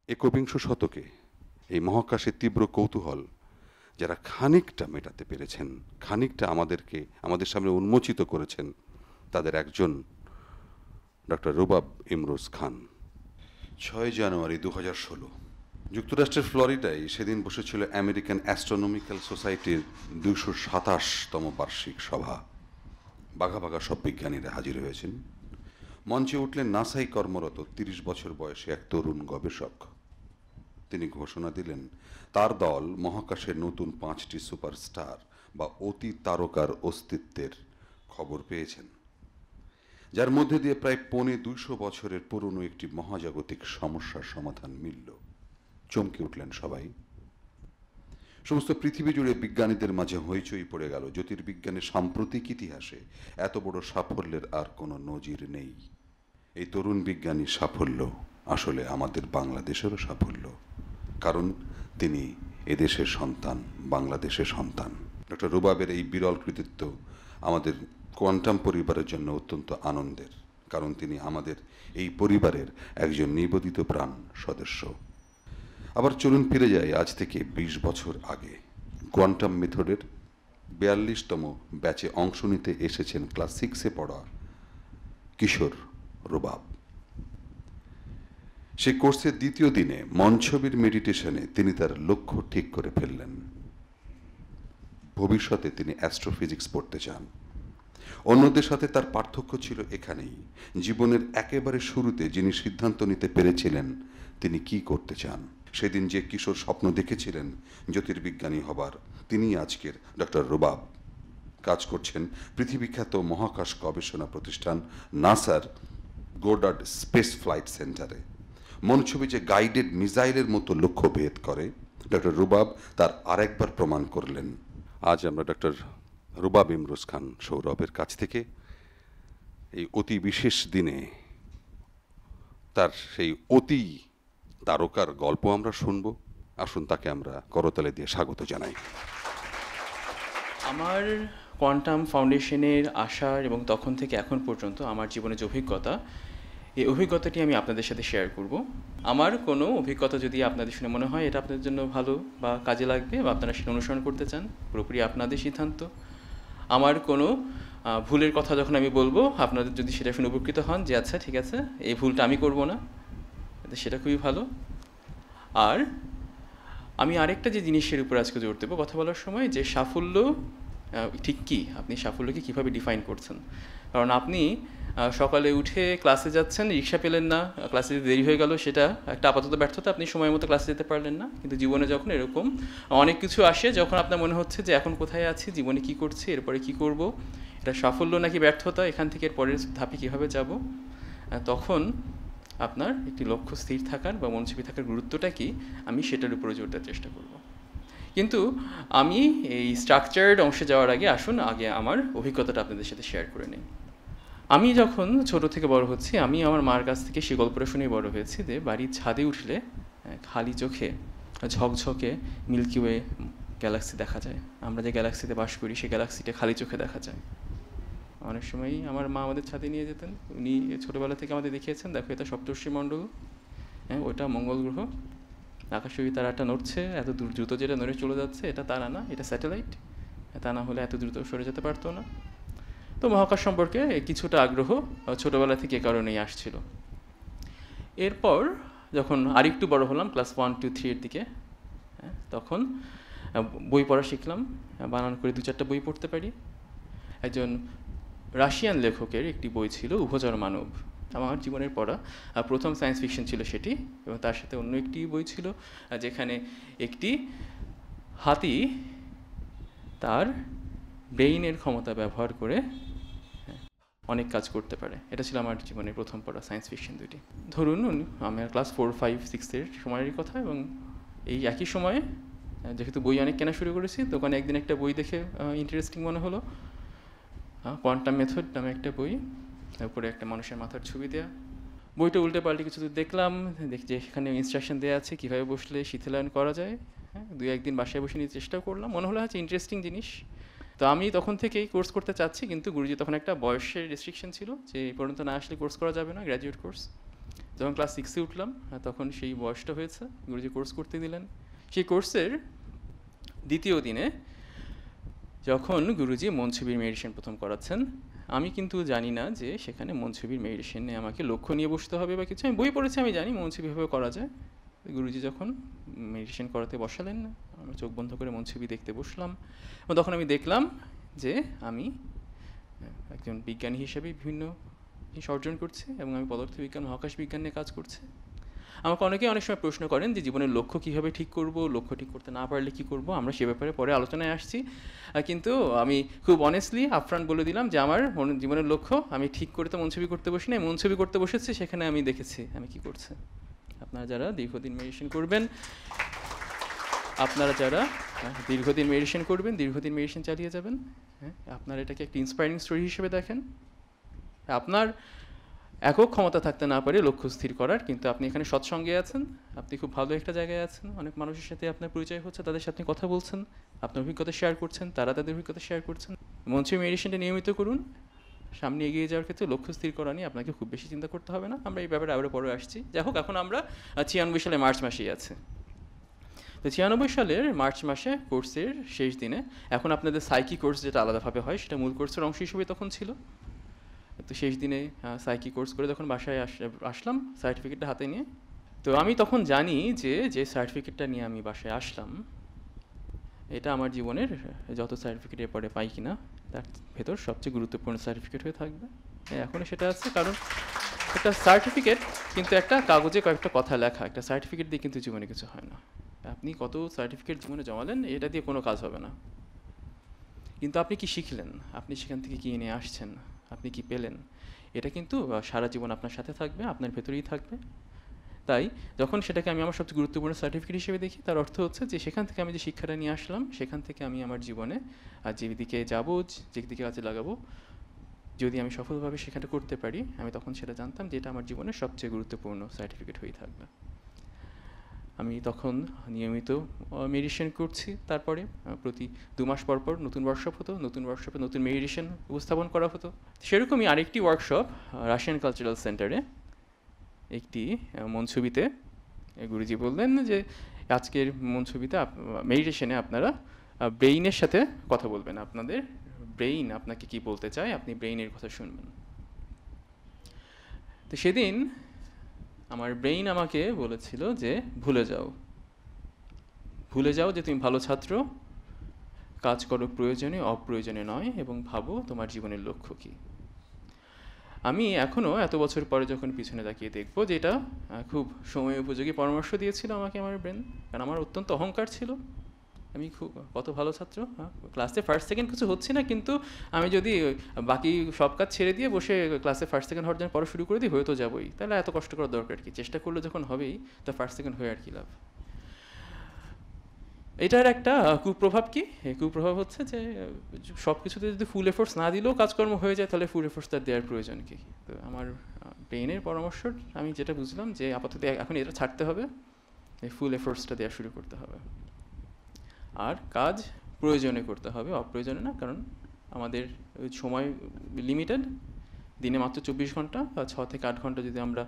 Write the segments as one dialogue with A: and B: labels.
A: একবিংশ শতকে এই মহাকাশের তীব্র কৌতূহল যারা খানিকটা মেটাতে পেরেছেন, খানিকটা আমাদের সামনে উন্মোচিত করেছেন, তাদের একজন ডক্টর রুবাব ইমরোজ খান। 6 জানুয়ারি 2016 যুক্তরাষ্ট্রের ফ্লোরিডায় সেদিন বসেছিল আমেরিকান অ্যাস্ট্রোনমিক্যাল সোসাইটির 227তম বার্ষিক সভা। বাঘা বাঘা সব বিজ্ঞানীরা হাজির হয়েছেন। মঞ্চে উঠলেন নাসায় কর্মরত 30 বছর বয়সী এক তরুণ গবেষক। তিনি ঘোষণা দিলেন তার দল মহাকাশের নতুন 5টি সুপারস্টার বা অতি তারকার অস্তিত্বের খবর পেয়েছেন, যার মধ্যে দিয়ে প্রায় 250 বছরের পুরনো একটি মহাজাগতিক সমস্যার সমাধান মিলল। চমকে উঠলেন সবাই। সমস্ত পৃথিবী জুড়ে বিজ্ঞানীদের মাঝে হইচই পড়ে গেল। জ্যোতির্বিজ্ঞানের সাম্প্রতিক ইতিহাসে এত বড় সাফল্যের আর কোনো নজির নেই। এই তরুণ বিজ্ঞানীর সাফল্য আসলে আমাদের বাংলাদেশেরও সাফল্য, কারণ তিনি এদেশের সন্তান, বাংলাদেশের সন্তান। ডক্টর রুবাবের এই বিরল কৃতিত্ব আমাদের কোয়ান্টাম পরিবারের জন্য অত্যন্ত আনন্দের, কারণ তিনি আমাদের এই পরিবারের একজন নিবেদিত প্রাণ সদস্য। আবার চলুন ফিরে যাই আজ থেকে 20 বছর আগে। কোয়ান্টাম মেথডের 42তম ব্যাচে অংশ নিতে এসেছেন ক্লাস 6-এ পড়া কিশোর রুবাব। সেই কোর্সের দ্বিতীয় দিনে মঞ্চবীর মেডিটেশনে তিনি তার লক্ষ্য ঠিক করে ফেললেন। ভবিষ্যতে তিনি অ্যাস্ট্রোফিজিক্স পড়তে চান। অন্যদের সাথে তার পার্থক্য ছিল এখানেই, জীবনের একেবারে শুরুতে যিনি সিদ্ধান্ত নিতে পেরেছিলেন তিনি কি করতে চান। সেদিন যে কিশোর স্বপ্ন দেখেছিলেন জ্যোতির্বিজ্ঞানী হবার, তিনি আজকের ডক্টর রুবাব। কাজ করছেন পৃথিবীখ্যাত মহাকাশ গবেষণা প্রতিষ্ঠান নাসার গোডার্ড স্পেস ফ্লাইট সেন্টারে। মনছবি যে গাইডেড মিসাইলের মতো লক্ষ্য ভেদ করে, ডক্টর রুবাব তার আরেকবার প্রমাণ করলেন। আজ আমরা ডক্টর রুবাব ইমরোজ খান সৌরভের কাছ থেকে এই অতি বিশেষ দিনে তার সেই অতি তারকার গল্প আমরা শুনব। আসুন তাকে আমরা করতালি দিয়ে স্বাগত জানাই।
B: আমার কোয়ান্টাম ফাউন্ডেশনের আসার এবং তখন থেকে এখন পর্যন্ত আমার জীবনের যে অভিজ্ঞতা, এই অভিজ্ঞতাটি আমি আপনাদের সাথে শেয়ার করব। আমার কোনো অভিজ্ঞতা যদি আপনাদের শুনে মনে হয় এটা আপনাদের জন্য ভালো বা কাজে লাগবে বা আপনারা সেটা অনুসরণ করতে চান, পুরোপুরি আপনাদের সিদ্ধান্ত। আমার কোনো ভুলের কথা যখন আমি বলবো, আপনাদের যদি সেটা শুনে উপকৃত হন যে আচ্ছা ঠিক আছে এই ভুলটা আমি করব না, সেটা খুবই ভালো। আর আমি আরেকটা যে জিনিসের উপর আজকে জোর দেবো কথা বলার সময়, যে সাফল্য ঠিক কী, আপনি সাফল্যকে কীভাবে ডিফাইন করছেন। কারণ আপনি সকালে উঠে ক্লাসে যাচ্ছেন, রিক্সা পেলেন না, ক্লাসে যেতে দেরি হয়ে গেল, সেটা একটা আপাতত ব্যর্থতা, আপনি সময় মতো ক্লাসে যেতে পারলেন না। কিন্তু জীবনে যখন এরকম অনেক কিছু আসে, যখন আপনার মনে হচ্ছে যে এখন কোথায় আছি, জীবনে কী করছি, এরপরে কী করব, এটা সাফল্য নাকি ব্যর্থতা, এখান থেকে এর পরের ধাপে কীভাবে যাব, তখন আপনার একটি লক্ষ্য স্থির থাকার বা মনোযোগী থাকার গুরুত্বটা কি, আমি সেটার উপরে জোর দেওয়ার চেষ্টা করব। কিন্তু আমি এই স্ট্রাকচার্ড অংশে যাওয়ার আগে আমার অভিজ্ঞতাটা আপনাদের সাথে শেয়ার করে নিই। আমি যখন ছোট থেকে বড় হচ্ছি, আমি আমার মার কাছ থেকে সেই গল্পটা শুনেই বড় হয়েছি যে বাড়ির ছাদে উঠলে খালি চোখে ঝকঝকে মিল্কি ওয়ে গ্যালাক্সি দেখা যায়। আমরা যে গ্যালাক্সিতে বাস করি সেই গ্যালাক্সিটা খালি চোখে দেখা যায়। অনেক সময়ই আমার মা আমাদের ছাদে নিয়ে যেতেন, উনি ছোটোবেলা থেকে আমাদের দেখিয়েছেন, দেখো এটা সপ্তর্ষিমণ্ডল, ওইটা মঙ্গল গ্রহ, আকাশে ওই তারাটা নড়ছে, এত দ্রুত যেটা নড়ে চলে যাচ্ছে এটা তারা না, এটা স্যাটেলাইট, তা না হলে এত দ্রুত সরে যেতে পারতো না। তো মহাকাশ সম্পর্কে কিছুটা আগ্রহ ছোটোবেলা থেকে এ কারণেই আসছিল। এরপর যখন আরেকটু বড় হলাম, ক্লাস 1, 2, 3 এর দিকে, তখন বই পড়া শিখলাম, বানান করে 2-4টা বই পড়তে পারি। একজন রাশিয়ান লেখকের একটি বই ছিল উভচর মানব, আমার জীবনের পড়া প্রথম সায়েন্স ফিকশন ছিল সেটি। এবং তার সাথে অন্য একটি বই ছিল যেখানে একটি হাতি তার ব্রেইনের ক্ষমতা ব্যবহার করে অনেক কাজ করতে পারে। এটা ছিল আমার জীবনের প্রথম পড়া সায়েন্স ফিকশন দুটি। ধরুন আমার ক্লাস 4, 5, 6-এর সময়ের কথা, এবং এই একই সময়ে যেহেতু বই অনেক কেনা শুরু করেছি, দোকানে একদিন একটা বই দেখে ইন্টারেস্টিং মনে হলো, কোয়ান্টাম মেথড নামে একটা বই, তারপরে একটা মানুষের মাথার ছবি দেওয়া। বইটা উল্টে পাল্টে কিছু দেখলাম, যে সেখানে ইনস্ট্রাকশন দেওয়া আছে কীভাবে বসলে শিথিলায়ন করা যায়। 2-1 দিন বাসায় বসে নিয়ে চেষ্টাও করলাম, মনে হলো হচ্ছে ইন্টারেস্টিং জিনিস। তো আমি তখন থেকেই কোর্স করতে চাচ্ছি, কিন্তু গুরুজি তখন একটা বয়সের রেস্ট্রিকশন ছিল যে এই পর্যন্ত না আসলে কোর্স করা যাবে না, গ্র্যাজুয়েট কোর্স। তো যখন ক্লাস 6-এ উঠলাম তখন সেই বয়সটা হয়েছে, গুরুজি কোর্স করতে দিলেন। সেই কোর্সের দ্বিতীয় দিনে যখন গুরুজি মন ছবির মেডিটেশন প্রথম করাচ্ছেন, আমি কিন্তু জানি না যে সেখানে মন ছবির মেডিটেশনে আমাকে লক্ষ্য নিয়ে বসতে হবে বা কিছু। আমি বই পড়েছি, আমি জানি মন ছবি কীভাবে করা যায়। গুরুজি যখন মেডিটেশন করাতে বসালেন, আমি চোখ বন্ধ করে মন ছবি দেখতে বসলাম এবং তখন আমি দেখলাম যে আমি একজন বিজ্ঞানী হিসেবে বিভিন্ন জিনিস অর্জন করছি এবং আমি পদার্থবিজ্ঞান, মহাকাশ বিজ্ঞান নিয়ে কাজ করছি। আমাকে অনেকেই অনেক সময় প্রশ্ন করেন যে জীবনের লক্ষ্য কীভাবে ঠিক করব, লক্ষ্য ঠিক করতে না পারলে কী করব। আমরা সে ব্যাপারে পরে আলোচনায় আসছি, কিন্তু আমি খুব অনেস্টলি আপফ্রন্ট বলে দিলাম যে আমার জীবনের লক্ষ্য আমি ঠিক করতে মন ছবি করতে বসি না, মন ছবি করতে বসেছি, সেখানে আমি দেখেছি আমি কী করছি। আপনারা যারা দীর্ঘদিন মেডিটেশন করবেন, দীর্ঘদিন মেডিটেশন চালিয়ে যাবেন, হ্যাঁ, আপনারা এটাকে একটা ইন্সপায়ারিং স্টোরি হিসেবে দেখেন। আপনার একক ক্ষমতা থাকতে না পারে লক্ষ্য স্থির করার, কিন্তু আপনি এখানে সৎসঙ্গে আছেন, আপনি খুব ভালো একটা জায়গায় আছেন, অনেক মানুষের সাথে আপনার পরিচয় হচ্ছে, তাদের সাথে কথা বলছেন, আপনার অভিজ্ঞতা শেয়ার করছেন, তারা তাদের অভিজ্ঞতা শেয়ার করছেন। মন ছবি মেডিটেশনটা নিয়মিত করুন। সামনে এগিয়ে যাওয়ার ক্ষেত্রে লক্ষ্য স্থির করা নিয়ে আপনাকে খুব বেশি চিন্তা করতে হবে না। আমরা এই ব্যাপারে আরও পরে আসছি। যাই হোক, এখন আমরা 96 সালে মার্চ মাসেই আছি। তো 96 সালের মার্চ মাসে কোর্সের শেষ দিনে, এখন আপনাদের সাইকি কোর্স যেটা আলাদাভাবে হয় সেটা মূল কোর্সের অংশ হিসেবে তখন ছিল। তো শেষ দিনে সাইকি কোর্স করে যখন বাসায় আসলাম সার্টিফিকেটটা হাতে নিয়ে, তো আমি তখন জানি যে সার্টিফিকেটটা নিয়ে আমি বাসায় আসলাম, এটা আমার জীবনের যত সার্টিফিকেট এরপরে পাই কিনা তার ভেতর সবচেয়ে গুরুত্বপূর্ণ সার্টিফিকেট হয়ে থাকবে। এখনও সেটা আছে, কারণ একটা সার্টিফিকেট কিন্তু একটা কাগজে কয়েকটা কথা লেখা, একটা সার্টিফিকেট দিয়ে কিন্তু জীবনে কিছু হয় না। আপনি কত সার্টিফিকেট জীবনে জমালেন, এটা দিয়ে কোনো কাজ হবে না। কিন্তু আপনি কি শিখলেন, আপনি সেখান থেকে কী নিয়ে আসছেন, আপনি কি পেলেন, এটা কিন্তু সারা জীবন আপনার সাথে থাকবে, আপনার ভেতরেই থাকবে। তাই যখন সেটাকে আমি আমার সবচেয়ে গুরুত্বপূর্ণ সার্টিফিকেট হিসেবে দেখি, তার অর্থ হচ্ছে যে সেখান থেকে আমি যে শিক্ষাটা নিয়ে আসলাম, সেখান থেকে আমি আমার জীবনে যেদিকে যাবো, যেদিকে কাজে লাগাবো, যদি আমি সফলভাবে সেখানটা করতে পারি, আমি তখন সেটা জানতাম যে এটা আমার জীবনের সবচেয়ে গুরুত্বপূর্ণ সার্টিফিকেট হয়েই থাকবে। আমি তখন নিয়মিত মেডিটেশন করছি। তারপরে প্রতি 2 মাস পর পর নতুন ওয়ার্কশপ হতো, নতুন ওয়ার্কশপে নতুন মেডিটেশন উপস্থাপন করা হতো। সেরকমই আরেকটি ওয়ার্কশপ রাশিয়ান কালচারাল সেন্টারে একটি মন ছবিতে গুরুজি বললেন যে আজকের মন ছবিতে মেডিটেশনে আপনারা ব্রেইনের সাথে কথা বলবেন, আপনাদের ব্রেইন আপনাকে কি বলতে চায়, আপনি ব্রেইনের কথা শুনবেন। তো সেদিন আমার ব্রেইন আমাকে বলেছিল যে ভুলে যাও যে তুমি ভালো ছাত্র, কাজ করো প্রয়োজনে, অপ্রয়োজনে নয়, এবং ভাবো তোমার জীবনের লক্ষ্য কী। আমি এখনও এত বছর পরে যখন পিছনে তাকিয়ে দেখব যে এটা খুব সময় উপযোগী পরামর্শ দিয়েছিল আমাকে আমার ব্রেন, কারণ আমার অত্যন্ত অহংকার ছিল। আমি কত ভালো ছাত্র, ক্লাসে ফার্স্ট সেকেন্ড কিছু হচ্ছে না, কিন্তু আমি যদি বাকি সব কাজ ছেড়ে দিয়ে বসে ক্লাসে ফার্স্ট সেকেন্ড হওয়ার জন্য পড়া শুরু করে দিই, হয়ে তো যাবোই, তাহলে এত কষ্ট করার দরকার কি, চেষ্টা করলে যখন হবেই তো ফার্স্ট সেকেন্ড হয়ে আর কি লাভ। এটার একটা কুপ্রভাব কি, এই কুপ্রভাব হচ্ছে যে সব কিছুতে যদি ফুল এফোর্টস না দিলেও কাজকর্ম হয়ে যায়, তাহলে ফুল এফোর্টস তার দেওয়ার প্রয়োজন কি। তো আমার ব্রেইনের পরামর্শ আমি যেটা বুঝলাম যে আপাতত এখন এটা ছাড়তে হবে, এই ফুল এফোর্টসটা দেওয়া শুরু করতে হবে, আর কাজ প্রয়োজনে করতে হবে, অপ্রয়োজনে না। কারণ আমাদের সময় লিমিটেড, দিনে মাত্র 24 ঘন্টা বা 6 থেকে 8 ঘন্টা যদি আমরা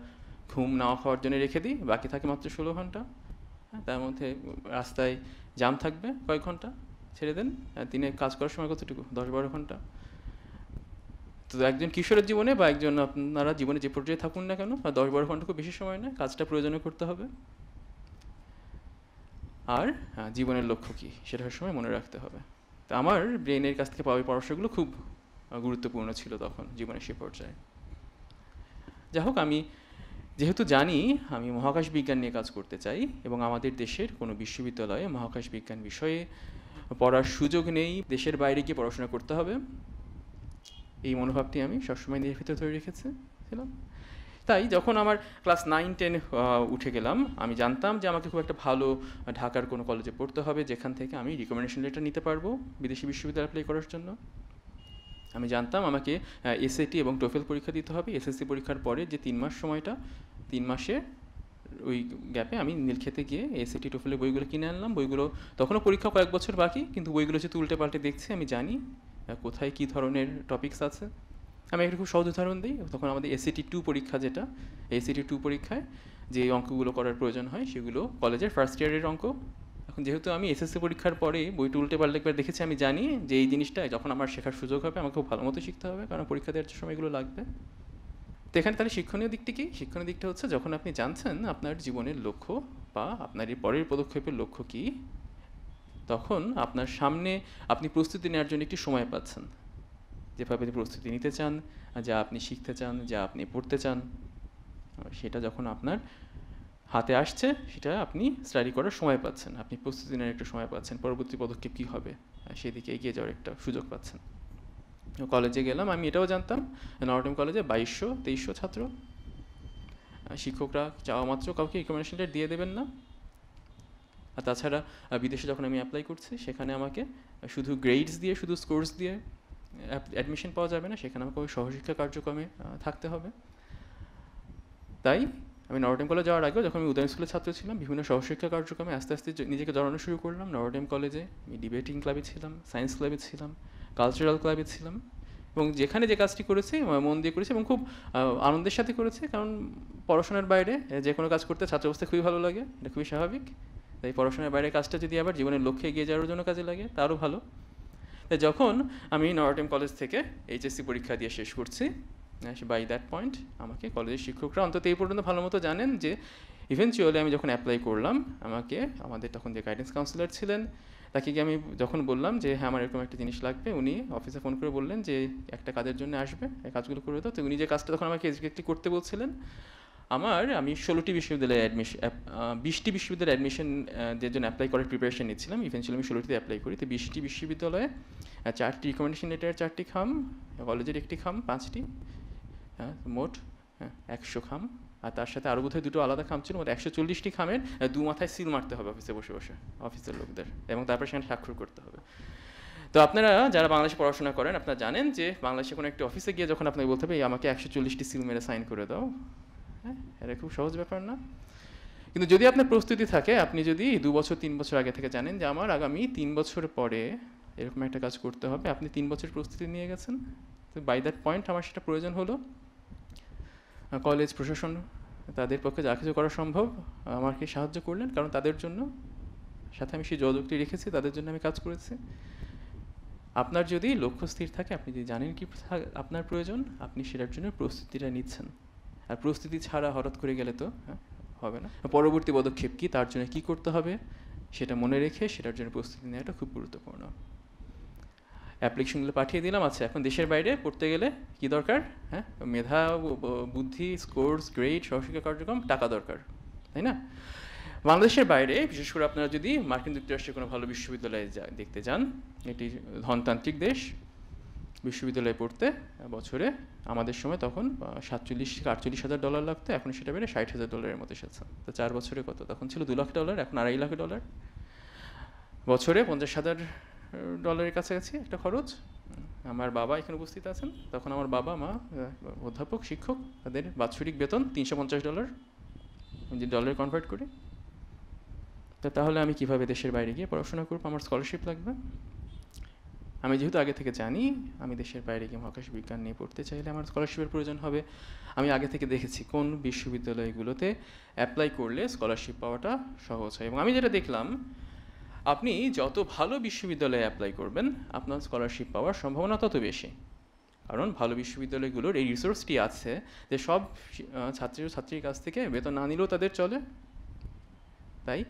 B: ঘুম নাওয়া খাওয়ার জন্য রেখে দিই, বাকি থাকে মাত্র 16 ঘন্টা। তার মধ্যে রাস্তায় জ্যাম থাকবে কয়েক ঘন্টা, ছেড়ে দেন। দিনে কাজ করার সময় কতটুকু, 10-12 ঘন্টা। তো একজন কিশোরের জীবনে বা আপনারা জীবনে যে পর্যায়ে থাকুন না কেন, 10-12 ঘন্টা খুব বেশি সময় নয়, কাজটা প্রয়োজনে করতে হবে। আর জীবনের লক্ষ্য কী সেটা সময় মনে রাখতে হবে। তো আমার ব্রেনের কাছ থেকে পাওয়া পরামর্শগুলো খুব গুরুত্বপূর্ণ ছিল তখন জীবনের সে পর্যায়ে। যাই হোক, আমি যেহেতু জানি আমি মহাকাশ বিজ্ঞান নিয়ে কাজ করতে চাই এবং আমাদের দেশের কোনো বিশ্ববিদ্যালয়ে মহাকাশ বিজ্ঞান বিষয়ে পড়ার সুযোগ নেই, দেশের বাইরে গিয়ে পড়াশোনা করতে হবে, এই মনোভাবটি আমি সবসময় নিজের ভিতরে ধরে রেখেছিলাম। তাই যখন আমার ক্লাস 9-10 উঠে গেলাম, আমি জানতাম যে আমাকে খুব একটা ভালো ঢাকার কোনো কলেজে পড়তে হবে, যেখান থেকে আমি রিকমেন্ডেশন লেটার নিতে পারবো বিদেশি বিশ্ববিদ্যালয়ে অ্যাপ্লাই করার জন্য। আমি জানতাম আমাকে এসএটি এবং টোফেল পরীক্ষা দিতে হবে। এসএসসি পরীক্ষার পরে যে 3 মাস সময়টা, 3 মাসে ওই গ্যাপে আমি নীলক্ষেতে গিয়ে এসএটি টোফেলের বইগুলো কিনে আনলাম। বইগুলো তখনও পরীক্ষা কয়েক বছর বাকি, কিন্তু বইগুলো যেহেতু উল্টে পাল্টে দেখছি, আমি জানি কোথায় কী ধরনের টপিকস আছে। আমি একটা খুব সহজ উদাহরণ দিই। তখন আমাদের ACT2 পরীক্ষা যেটা, ACT2 পরীক্ষায় যে অঙ্কগুলো করার প্রয়োজন হয় সেগুলো কলেজের ফার্স্ট ইয়ারের অঙ্ক। এখন যেহেতু আমি SSC পরীক্ষার পরে বইটা উল্টে পাল্টে একবার দেখেছি, আমি জানি যে এই জিনিসটা যখন আমার শেখার সুযোগ হবে আমাকে খুব ভালো মতো শিখতে হবে, কারণ পরীক্ষা দেওয়ার সময় এগুলো লাগবে। তো এখানে তাহলে শিক্ষণীয় দিকটি কি? শিক্ষণীয় দিকটা হচ্ছে যখন আপনি জানছেন আপনার জীবনের লক্ষ্য বা আপনার এই পরের পদক্ষেপের লক্ষ্য কী, তখন আপনার সামনে আপনি প্রস্তুতি নেওয়ার জন্য একটি সময় পাচ্ছেন। যেভাবে আপনি প্রস্তুতি নিতে চান, যা আপনি শিখতে চান, যা আপনি পড়তে চান, সেটা যখন আপনার হাতে আসছে সেটা আপনি স্টাডি করার সময় পাচ্ছেন, আপনি প্রস্তুতি নেওয়ার একটা সময় পাচ্ছেন, পরবর্তী পদক্ষেপ কী হবে সেদিকে এগিয়ে যাওয়ার একটা সুযোগ পাচ্ছেন। কলেজে গেলাম, আমি এটাও জানতাম নটরডেম কলেজে 2200-2300 ছাত্র। শিক্ষকরা চাওয়া মাত্র কাউকে রিকমেন্ডেশন লেটার দিয়ে দেবেন না। আর তাছাড়া বিদেশে যখন আমি অ্যাপ্লাই করছি সেখানে আমাকে শুধু গ্রেডস দিয়ে, শুধু স্কোর্স দিয়ে অ্যাডমিশন পাওয়া যাবে না, সেখানে আমাকে ওই সহশিক্ষা কার্যক্রমে থাকতে হবে। তাই আমি নটরডেম কলেজ যাওয়ার আগেও, যখন আমি উদয়ন স্কুলের ছাত্র ছিলাম, বিভিন্ন সহশিক্ষা কার্যক্রমে আস্তে আস্তে নিজেকে জড়ানো শুরু করলাম। নটরডেম কলেজে আমি ডিবেটিং ক্লাবে ছিলাম, সায়েন্স ক্লাবে ছিলাম, কালচারাল ক্লাবে ছিলাম, এবং যেখানে যে কাজটি করেছি মন দিয়ে করেছি এবং খুব আনন্দের সাথে করেছি, কারণ পড়াশোনার বাইরে যে কোনো কাজ করতে ছাত্র অবস্থায় খুবই ভালো লাগে, এটা খুবই স্বাভাবিক। তাই পড়াশোনার বাইরে কাজটা যদি আবার জীবনের লক্ষ্যে এগিয়ে যাওয়ার জন্য কাজে লাগে তারও ভালো। তাই যখন আমি নটরডেম কলেজ থেকে HSC পরীক্ষা দিয়ে শেষ করছি, বাই দ্যাট পয়েন্ট আমাকে কলেজের শিক্ষকরা অন্তত এই পর্যন্ত ভালো মতো জানেন যে ইভেনচুয়ালি আমি যখন অ্যাপ্লাই করলাম, আমাদের তখন যে গাইডেন্স কাউন্সিলর ছিলেন তাকে গিয়ে আমি যখন বললাম যে হ্যাঁ আমার এরকম একটা জিনিস লাগবে, উনি অফিসে ফোন করে বললেন যে একটা কাজের জন্য আসবে, এই কাজগুলো করে দাও। তো উনি যে কাজটা তখন আমাকে এক্স্যাক্টলি করতে বলছিলেন, আমি 16টি বিশ্ববিদ্যালয়ে 20টি বিশ্ববিদ্যালয়ে অ্যাডমিশন যে জন্য অ্যাপ্লাই করার প্রিপারেশন নিচ্ছিলাম। ইভেনচুয়ালি আমি 16টিতে অ্যাপ্লাই করি। তো 20টি বিশ্ববিদ্যালয়ে 4টি রিকমেন্ডেশন লেটারের 4টি খাম, কলেজের একটি খাম, 5টি, মোট 100 খাম। আর তার সাথে আরও বোধহয় 2টো আলাদা খাম ছিল। মোট 140টি খামের 2 মাথায় সিল মারতে হবে অফিসে বসে বসে অফিসের লোকদের, এবং তারপরে সেখানে স্বাক্ষর করতে হবে। তো আপনারা যারা বাংলাদেশে পড়াশোনা করেন আপনারা জানেন যে বাংলাদেশে কোনো একটা অফিসে গিয়ে যখন আপনাকে বলতে হবে আমাকে 140টি সিল মেরে সাইন করে দাও, হ্যাঁ, এটা খুব সহজ ব্যাপার না। কিন্তু যদি আপনার প্রস্তুতি থাকে, আপনি যদি 2 বছর 3 বছর আগে থেকে জানেন যে আমার আগামী 3 বছর পরে এরকম একটা কাজ করতে হবে, আপনি 3 বছর প্রস্তুতি নিয়ে গেছেন। তো বাই দ্যাট পয়েন্ট আমার সেটা প্রয়োজন হলো। কলেজ প্রশাসন তাদের পক্ষে যা কিছু করা সম্ভব আমাকে সাহায্য করলেন, কারণ তাদের জন্য সাথে আমি সেই যোগাযোগটি রেখেছি, তাদের জন্য আমি কাজ করেছি। আপনার যদি লক্ষ্য স্থির থাকে, আপনি যদি জানেন কি আপনার প্রয়োজন, আপনি সেটার জন্য প্রস্তুতিটা নিচ্ছেন। আর প্রস্তুতি ছাড়া হঠাৎ করে গেলে তো হবে না। পরবর্তী পদক্ষেপ কী, তার জন্য কী করতে হবে সেটা মনে রেখে সেটার জন্য প্রস্তুতি নেওয়াটা খুব গুরুত্বপূর্ণ। অ্যাপ্লিকেশনগুলো পাঠিয়ে দিলাম। আচ্ছা, এখন দেশের বাইরে পড়তে গেলে কী দরকার? মেধা, বুদ্ধি, স্কোর্স, গ্রেড, সহশিক্ষা কার্যক্রম, টাকা দরকার, তাই না? বাংলাদেশের বাইরে, বিশেষ করে আপনারা যদি মার্কিন যুক্তরাষ্ট্রের কোনো ভালো বিশ্ববিদ্যালয়ে দেখতে যান, এটি ধনতান্ত্রিক দেশ, বিশ্ববিদ্যালয়ে পড়তে বছরে আমাদের সময় তখন $47,000-48,000 লাগতো, এখন সেটা বেড়ে $60,000 মতো এসেছে। তো 4 বছরে কত? তখন ছিল $2,00,000, এখন $2.5 লাখ। বছরে $50,000 কাছাকাছি একটা খরচ। আমার বাবা এখানে উপস্থিত আছেন, তখন আমার বাবা মা অধ্যাপক, শিক্ষক, তাদের বাৎসরিক বেতন $350, যদি ডলারে কনভার্ট করি। তাহলে আমি কিভাবে দেশের বাইরে গিয়ে পড়াশোনা করবো? আমার স্কলারশিপ লাগবে। আমি যেহেতু আগে থেকে জানি আমি দেশের বাইরে গিয়ে মহাকাশ বিজ্ঞান নিয়ে পড়তে চাইলে আমার স্কলারশিপের প্রয়োজন হবে, আমি আগে থেকে দেখেছি কোন বিশ্ববিদ্যালয়গুলোতে অ্যাপ্লাই করলে স্কলারশিপ পাওয়াটা সহজ হয়। এবং আমি যেটা দেখলাম, আপনি যত ভালো বিশ্ববিদ্যালয়ে অ্যাপ্লাই করবেন আপনার স্কলারশিপ পাওয়ার সম্ভাবনা তত বেশি, কারণ ভালো বিশ্ববিদ্যালয়গুলোর এই রিসোর্সটি আছে যে সব ছাত্রীর কাছ থেকে বেতন না নিলেও তাদের চলে। তাই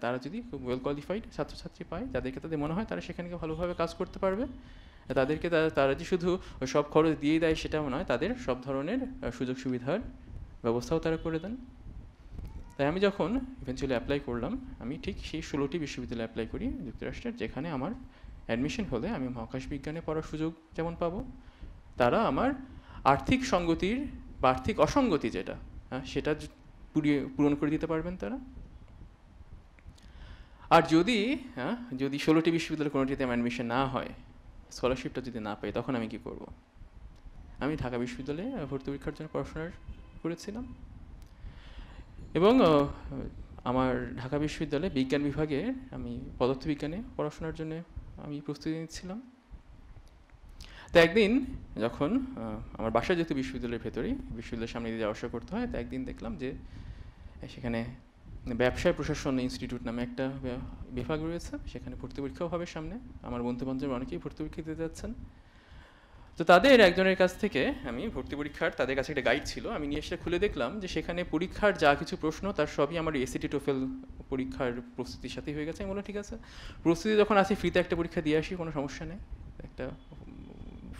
B: তারা যদি খুব ওয়েল কোয়ালিফাইড ছাত্রছাত্রী পায়, যাদেরকে তাদের মনে হয় তারা সেখানে ভালোভাবে কাজ করতে পারবে, তাদেরকে তারা যে শুধু সব খরচ দিয়ে দেয় সেটাও নয়, তাদের সব ধরনের সুযোগ সুবিধার ব্যবস্থাও তারা করে দেন। তাই আমি যখন ইভেনচুয়ালি অ্যাপ্লাই করলাম, আমি ঠিক সেই 16টি বিশ্ববিদ্যালয়ে অ্যাপ্লাই করি যুক্তরাষ্ট্রের, যেখানে আমার অ্যাডমিশন হলে আমি মহাকাশ বিজ্ঞানে পড়ার সুযোগ যেমন পাবো, তারা আমার আর্থিক সঙ্গতির বা আর্থিক অসঙ্গতি যেটা সেটা পূরণ করে দিতে পারবেন তারা। আর যদি 16টি বিশ্ববিদ্যালয় কোনোটিতে আমার অ্যাডমিশন না হয়, স্কলারশিপটা যদি না পাই, তখন আমি কী করব? আমি ঢাকা বিশ্ববিদ্যালয়ে ভর্তি পরীক্ষার জন্য পড়াশোনা করেছিলাম, এবং আমার ঢাকা বিশ্ববিদ্যালয়ে বিজ্ঞান বিভাগে আমি পদার্থবিজ্ঞানে পড়াশোনার জন্য আমি প্রস্তুতি নিচ্ছিলাম। তো একদিন যখন আমার বাসা যেহেতু বিশ্ববিদ্যালয়ের ভেতরেই, বিশ্ববিদ্যালয়ের সামনে দিয়ে যাওয়া আসা করতে হয়, তো একদিন দেখলাম যে সেখানে ব্যবসায় প্রশাসন ইনস্টিটিউট নামে একটা বিভাগ রয়েছে, সেখানে ভর্তি পরীক্ষাও হবে সামনে। আমার বন্ধু-বান্ধব অনেকেই ভর্তি পরীক্ষা দিতে যাচ্ছেন। তো তাদের একজনের কাছ থেকে আমি ভর্তি পরীক্ষার, তাদের কাছে একটা গাইড ছিল, আমি নিয়ে এসে খুলে দেখলাম যে সেখানে পরীক্ষার যা কিছু প্রশ্ন তার সবই আমার এসএটি টোফেল পরীক্ষার প্রস্তুতির সাথেই হয়ে গেছে। আমি বললাম ঠিক আছে, প্রস্তুতি যখন আছে ফ্রিতে একটা পরীক্ষা দিয়ে আসি, কোনো সমস্যা নেই। একটা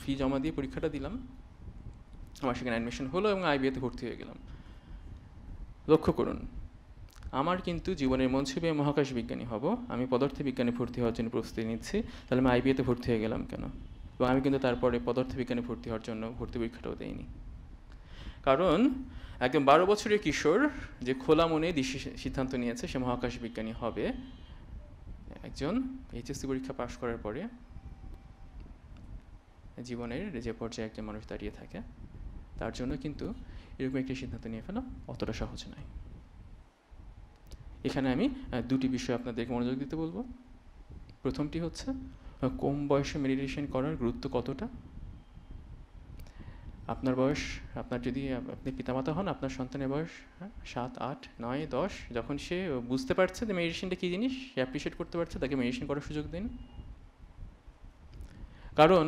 B: ফি জমা দিয়ে পরীক্ষাটা দিলাম, আমার সেখানে অ্যাডমিশন হলো এবং আইবিএতে ভর্তি হয়ে গেলাম। লক্ষ্য করুন, আমার কিন্তু জীবনের মন ছুঁয়ে মহাকাশ বিজ্ঞানী হব, আমি পদার্থবিজ্ঞানে ভর্তি হওয়ার জন্য প্রস্তুতি নিচ্ছি, তাহলে আমি আইবিএতে ভর্তি হয়ে গেলাম কেন? এবং আমি কিন্তু তারপরে পদার্থবিজ্ঞানে ভর্তি হওয়ার জন্য ভর্তি পরীক্ষাটাও দেইনি। কারণ একদম 12 বছরের কিশোর যে খোলা মনে সিদ্ধান্ত নিয়েছে সে মহাকাশ বিজ্ঞানী হবে, একজন এইচএসসি পরীক্ষা পাশ করার পরে জীবনের যে পর্যায়ে একজন মানুষ দাঁড়িয়ে থাকে, তার জন্য কিন্তু এরকম একটি সিদ্ধান্ত নিয়ে ফেলা অতটা সহজ নয়। এখানে আমি দুটি বিষয় আপনাদেরকে মনোযোগ দিতে বলবো। প্রথমটি হচ্ছে কম বয়সে মেডিটেশন করার গুরুত্ব কতটা। আপনার বয়স, আপনার যদি আপনি পিতামাতা হন, আপনার সন্তানের বয়স 7, 8, 9, 10, যখন সে বুঝতে পারছে যে মেডিটেশনটা কী জিনিস, সে অ্যাপ্রিসিয়েট করতে পারছে, তাকে মেডিটেশন করার সুযোগ দিন। কারণ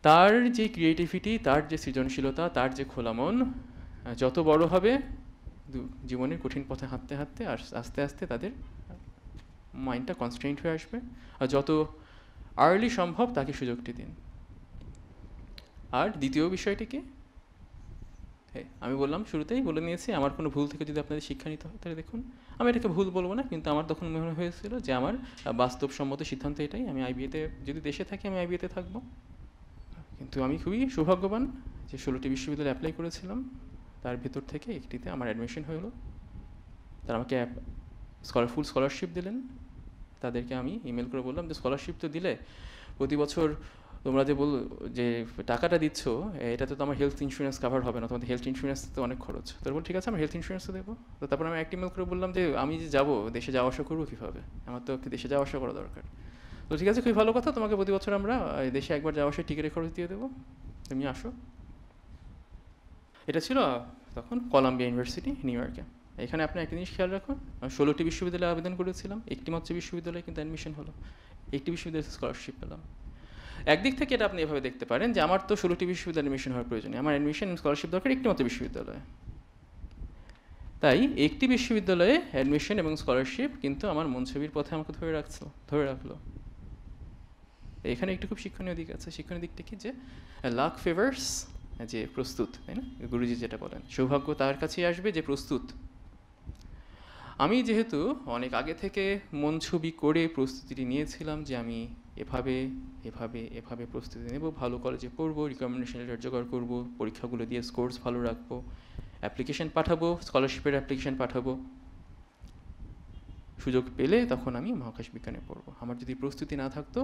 B: তার যে ক্রিয়েটিভিটি, তার যে সৃজনশীলতা, তার যে খোলা মন যত বড় হবে, জীবনের কঠিন পথে হাঁটতে হাঁটতে আস্তে আস্তে তাদের মাইন্ডটা কনস্ট্রেন্ট হয়ে আসবে। আর যত আর্লি সম্ভব তাকে সুযোগটি দিন। আর দ্বিতীয় বিষয়টি কি, আমি বললাম শুরুতেই বলে নিয়েছি, আমার কোনো ভুল থেকে যদি আপনাদের শিক্ষা নিতে হয় তাহলে দেখুন, আমি এটাকে ভুল বলবো না, কিন্তু আমার তখন মনে হয়েছিল যে আমার বাস্তবসম্মত সিদ্ধান্ত এটাই, আমি আইবিএতে যদি দেশে থাকি আমি আইবিএতে থাকবো। কিন্তু আমি খুবই সৌভাগ্যবান যে 16টি বিশ্ববিদ্যালয়ে অ্যাপ্লাই করেছিলাম, তার ভেতর থেকে একটিতে আমার অ্যাডমিশন হলো। তারা আমাকে ফুল স্কলারশিপ দিলেন। তাদেরকে আমি ইমেল করে বললাম যে স্কলারশিপ তো দিলে, প্রতি বছর তোমরা যে টাকাটা দিচ্ছ, এটাতে তো আমার হেলথ ইন্স্যুরেন্স কাভার হবে না, তোমাদের হেলথ ইন্স্যুরেন্স তো অনেক খরচ। তারপর বল ঠিক আছে, আমার হেলথ ইন্স্যুরেন্সও দেবো। তো তারপর আমি একটা ইমেল করে বললাম যে আমি যে যাবো, দেশে যাওয়া আসা করবো কীভাবে, আমার তো দেশে যাওয়া আসা করা দরকার। তো ঠিক আছে, খুবই ভালো কথা, তোমাকে প্রতি বছর আমরা দেশে একবার যাওয়া আসার টিকিটের খরচ দিয়ে দেবো, তুমি আসো। এটা ছিল তখন কলাম্বিয়া ইউনিভার্সিটি, নিউ ইয়র্কে। এখানে আপনি একটা জিনিস খেয়াল রাখুন, আমি 16টি বিশ্ববিদ্যালয়ে আবেদন করেছিলাম, একটি মাত্র বিশ্ববিদ্যালয়ে কিন্তু অ্যাডমিশন হলো, একটি বিশ্ববিদ্যালয়ে স্কলারশিপ পেলাম। একদিক থেকে এটা আপনি এভাবে দেখতে পারেন যে আমার তো 16টি বিশ্ববিদ্যালয়ে অ্যাডমিশন হওয়ার প্রয়োজন নেই, আমার অ্যাডমিশন স্কলারশিপ দরকার একটি মাত্র বিশ্ববিদ্যালয়ে। তাই একটি বিশ্ববিদ্যালয়ে অ্যাডমিশন এবং স্কলারশিপ কিন্তু আমার মন ছবির পথে আমাকে ধরে রাখলো। এখানে একটু খুব শিক্ষণীয় দিক আছে। শিক্ষণীয় দিকটা কি, যে লাক ফেভার্স, যে প্রস্তুত, তাই না, গুরুজি যেটা বলেন, সৌভাগ্য তার কাছেই আসবে যে প্রস্তুত। আমি যেহেতু অনেক আগে থেকে মন ছবি করে প্রস্তুতিটি নিয়েছিলাম যে আমি এভাবে এভাবে এভাবে প্রস্তুতি নেব, ভালো কলেজে পড়বো, রিকমেন্ডেশন লেটার জোগাড় করবো, পরীক্ষাগুলো দিয়ে স্কোর্স ভালো রাখবো, অ্যাপ্লিকেশন পাঠাবো, স্কলারশিপের অ্যাপ্লিকেশন পাঠাবো, সুযোগ পেলে তখন আমি মহাকাশ বিজ্ঞানে পড়বো। আমার যদি প্রস্তুতি না থাকতো,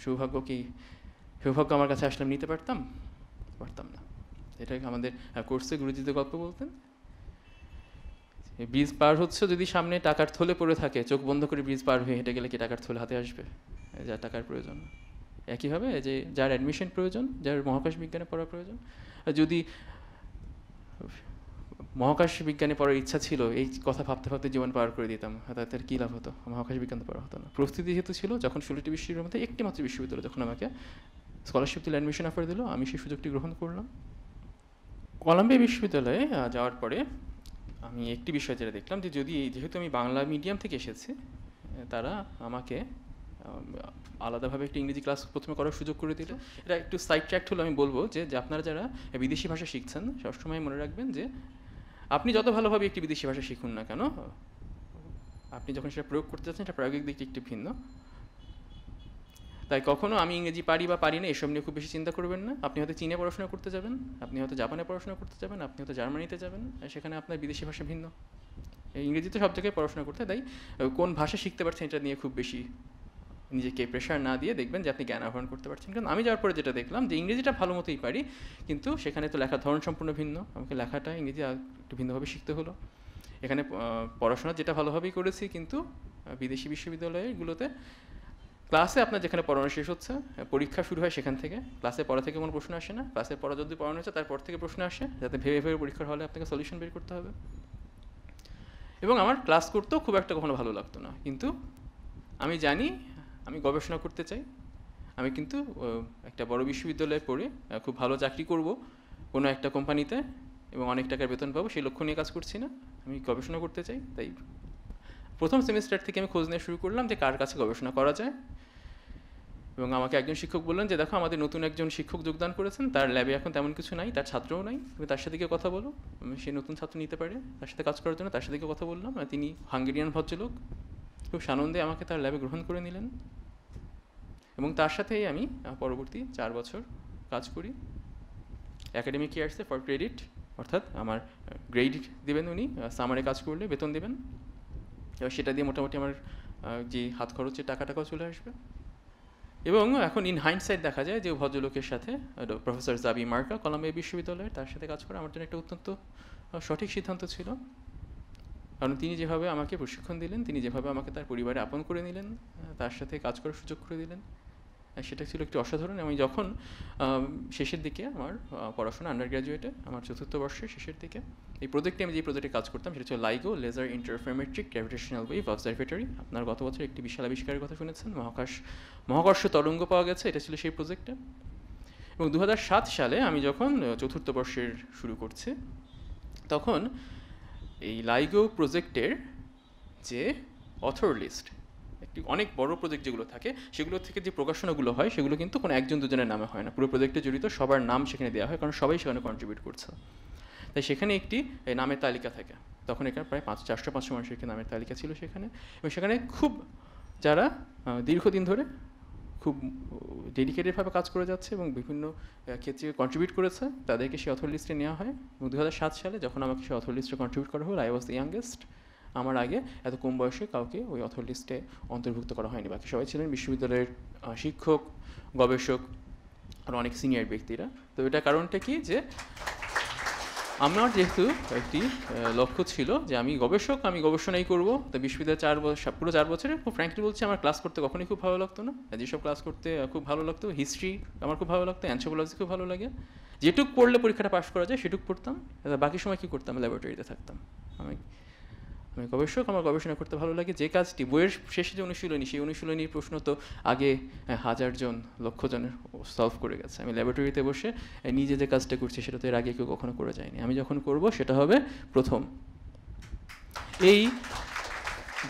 B: সৌভাগ্য আমার কাছে আসলে নিতে পারতাম না। এটাকে আমাদের কোর্সে গুরুজিদের গল্প বলতেন, ব্রিজ পার হচ্ছে, যদি সামনে টাকার থলে পড়ে থাকে, চোখ বন্ধ করে ব্রিজ পার হয়ে হেঁটে গেলে কি টাকার থলে হাতে আসবে? যার টাকার প্রয়োজন। একইভাবে যে যার অ্যাডমিশন প্রয়োজন, যার মহাকাশ বিজ্ঞানে পড়া প্রয়োজন, যদি মহাকাশ বিজ্ঞানে পড়ার ইচ্ছা ছিল, এই কথা ভাবতে ভাবতে জীবন পার করে দিতাম, তাদের কী লাভ হতো? মহাকাশ বিজ্ঞান পড়া হতো না। প্রস্তুতি যেহেতু ছিল, যখন 16টি বিশ্ববিদ্যালয়ের মধ্যে একটি মাত্র বিশ্ববিদ্যালয় যখন আমাকে স্কলারশিপ দিলে, অ্যাডমিশন অফার দিল, আমি সেই সুযোগটি গ্রহণ করলাম। কলাম্বিয়া বিশ্ববিদ্যালয়ে যাওয়ার পরে আমি একটি বিষয় যেটা দেখলাম, যে যেহেতু আমি বাংলা মিডিয়াম থেকে এসেছি, তারা আমাকে আলাদাভাবে একটি ইংরেজি ক্লাস প্রথমে করার সুযোগ করে দিল। এটা একটু সাইড ট্র্যাক্ট হলো, আমি বলবো যে আপনারা যারা বিদেশি ভাষা শিখছেন, সবসময় মনে রাখবেন যে আপনি যত ভালোভাবে একটি বিদেশি ভাষা শিখুন না কেন, আপনি যখন সেটা প্রয়োগ করতে যাচ্ছেন, এটা প্রায়োগিক দিকটি একটু ভিন্ন। তাই কখনো আমি ইংরেজি পারি বা পারি না এসব নিয়ে খুব বেশি চিন্তা করবেন না। আপনি হয়তো চীনে পড়াশোনা করতে যাবেন, আপনি হয়তো জাপানে পড়াশোনা করতে যাবেন, আপনি হয়তো জার্মানিতে যাবেন, সেখানে আপনার বিদেশি ভাষা ভিন্ন। ইংরেজিতে সব জায়গায় পড়াশোনা করতে, তাই কোন ভাষা শিখতে পারছেন এটা নিয়ে খুব বেশি নিজেকে প্রেশার না দিয়ে দেখবেন যে আপনি জ্ঞান আহরণ করতে পারছেন। কারণ আমি যাওয়ার পরে যেটা দেখলাম, যে ইংরেজিটা ভালো মতোই পারি, কিন্তু সেখানে তো লেখার ধরন সম্পূর্ণ ভিন্ন, আমাকে লেখাটা ইংরেজি একটু ভিন্নভাবে শিখতে হলো। এখানে পড়াশোনা যেটা ভালোভাবেই করেছি, কিন্তু বিদেশি বিশ্ববিদ্যালয়গুলোতে ক্লাসে আপনার যেখানে পড়ানো শেষ হচ্ছে, পরীক্ষা শুরু হয় সেখান থেকে। ক্লাসে পড়া থেকে কোনো প্রশ্ন আসে না, ক্লাসে পড়া যদি পড়ানো হচ্ছে তারপর থেকে প্রশ্ন আসে, যাতে ভেবে ভেবে পরীক্ষার হলে আপনাকে সলিউশন বের করতে হবে। এবং আমার ক্লাস করতেও খুব একটা কখনো ভালো লাগতো না, কিন্তু আমি জানি আমি গবেষণা করতে চাই। আমি কিন্তু একটা বড় বিশ্ববিদ্যালয়ে পড়ে খুব ভালো চাকরি করব কোনো একটা কোম্পানিতে এবং অনেক টাকার বেতন পাবো, সেই লক্ষ্য নিয়ে কাজ করছি না, আমি গবেষণা করতে চাই। তাই প্রথম সেমিস্টার থেকে আমি খোঁজ নেওয়া শুরু করলাম যে কার কাছে গবেষণা করা যায়। এবং আমাকে একজন শিক্ষক বললেন যে দেখো, আমাদের নতুন একজন শিক্ষক যোগদান করেছেন, তার ল্যাবে এখন তেমন কিছু নাই, তার ছাত্রও নাই, তুমি তার সাথে গিয়ে কথা বলো, সে নতুন ছাত্র নিতে পারে তার সাথে কাজ করার জন্য। তার সাথে গিয়ে কথা বললাম, তিনি হাঙ্গেরিয়ান ভদ্রলোক, খুব সানন্দে আমাকে তার ল্যাবে গ্রহণ করে নিলেন এবং তার সাথেই আমি পরবর্তী 4 বছর কাজ করি একাডেমিক ইয়ার্সে ফর ক্রেডিট, অর্থাৎ আমার গ্রেড দেবেন উনি, সামারে কাজ করলে বেতন দেবেন, এবার সেটা দিয়ে মোটামুটি আমার যে হাত খরচের টাকাটাও চলে আসবে। এবং এখন ইন হাইন্ডসাইট দেখা যায় যে ভদ্রলোকের সাথে, প্রফেসর জাবি মার্কা, কলম্বিয়া বিশ্ববিদ্যালয়ের, তার সাথে কাজ করা আমার জন্য একটা অত্যন্ত সঠিক সিদ্ধান্ত ছিল। কারণ তিনি যেভাবে আমাকে প্রশিক্ষণ দিলেন, তিনি যেভাবে আমাকে তার পরিবারে আপন করে নিলেন, তার সাথে কাজ করার সুযোগ করে দিলেন, সেটা ছিল একটি অসাধারণ। আমি যখন শেষের দিকে আমার পড়াশোনা আন্ডার গ্র্যাজুয়েটে, আমার 4র্থ বর্ষের শেষের দিকে, এই প্রজেক্টে আমি যে প্রজেক্টে কাজ করতাম সেটা ছিল লাইগো, লেজার ইন্টারফেরোমেট্রিক গ্র্যাভিটেশনাল ওয়েভ অবজারভেটরি। আপনার গত বছর একটি বিশাল আবিষ্কারের কথা শুনেছেন, মহাকর্ষ তরঙ্গ পাওয়া গেছে, এটা ছিল সেই প্রজেক্টে। এবং 2007 সালে আমি যখন 4র্থ বর্ষের শুরু করছি, তখন এই লাইগো প্রজেক্টের যে অথর লিস্ট, একটি অনেক বড় প্রজেক্ট যেগুলো থাকে সেগুলো থেকে যে প্রকাশনাগুলো হয় সেগুলো কিন্তু কোনো একজন দুজনের নামে হয় না, পুরো প্রজেক্টে জড়িত সবার নাম সেখানে দেওয়া হয়, কারণ সবাই সেখানে কন্ট্রিবিউট করছে। তাই সেখানে একটি নামের তালিকা থাকে। তখন এখানে প্রায় 400-500 মানুষের একটি নামের তালিকা ছিল সেখানে, এবং সেখানে খুব যারা দীর্ঘদিন ধরে খুব ডেডিকেটেডভাবে কাজ করে যাচ্ছে এবং বিভিন্ন ক্ষেত্রে কন্ট্রিবিউট করেছে, তাদেরকে সেই অথর লিস্টে নেওয়া হয়। এবং 2007 সালে যখন আমাকে সেই অথর লিস্টে কন্ট্রিবিউট করা হলো, আই ওয়াজ দ্য ইয়াংগেস্ট। আমার আগে এত কম বয়সে কাউকে ওই অথর লিস্টে অন্তর্ভুক্ত করা হয়নি, বাকি সবাই ছিলেন বিশ্ববিদ্যালয়ের শিক্ষক, গবেষক আর অনেক সিনিয়র ব্যক্তিরা। তো এটা কারণটা কি, যে আমার যেহেতু একটি লক্ষ্য ছিল যে আমি গবেষক, আমি গবেষণাই করব। তো বিশ্ববিদ্যালয়ে পুরো 4 বছরে খুব ফ্র্যাঙ্কলি বলছি, আমার ক্লাস করতে কখনোই খুব ভালো লাগতো না। যেসব ক্লাস করতে খুব ভালো লাগতো, হিস্ট্রি আমার খুব ভালো লাগতো, অ্যানথ্রোপোলজি খুব ভালো লাগে, যেটুক পড়লে পরীক্ষাটা পাস করা যায় সেটুক পড়তাম, বাকি সময় কী করতাম, ল্যাবরেটরিতে থাকতাম। আমি গবেষক, আমার গবেষণা করতে ভালো লাগে। যে কাজটি বইয়ের শেষে যে অনুশীলনী, সেই অনুশীলনীর প্রশ্ন তো আগে 1000 জন, লক্ষ জনের সলভ করে গেছে। আমি ল্যাবরেটরিতে বসে নিজে যে কাজটা করছি সেটা তো এর আগে কেউ কখনো করে যায়নি। আমি যখন করব সেটা হবে প্রথম। এই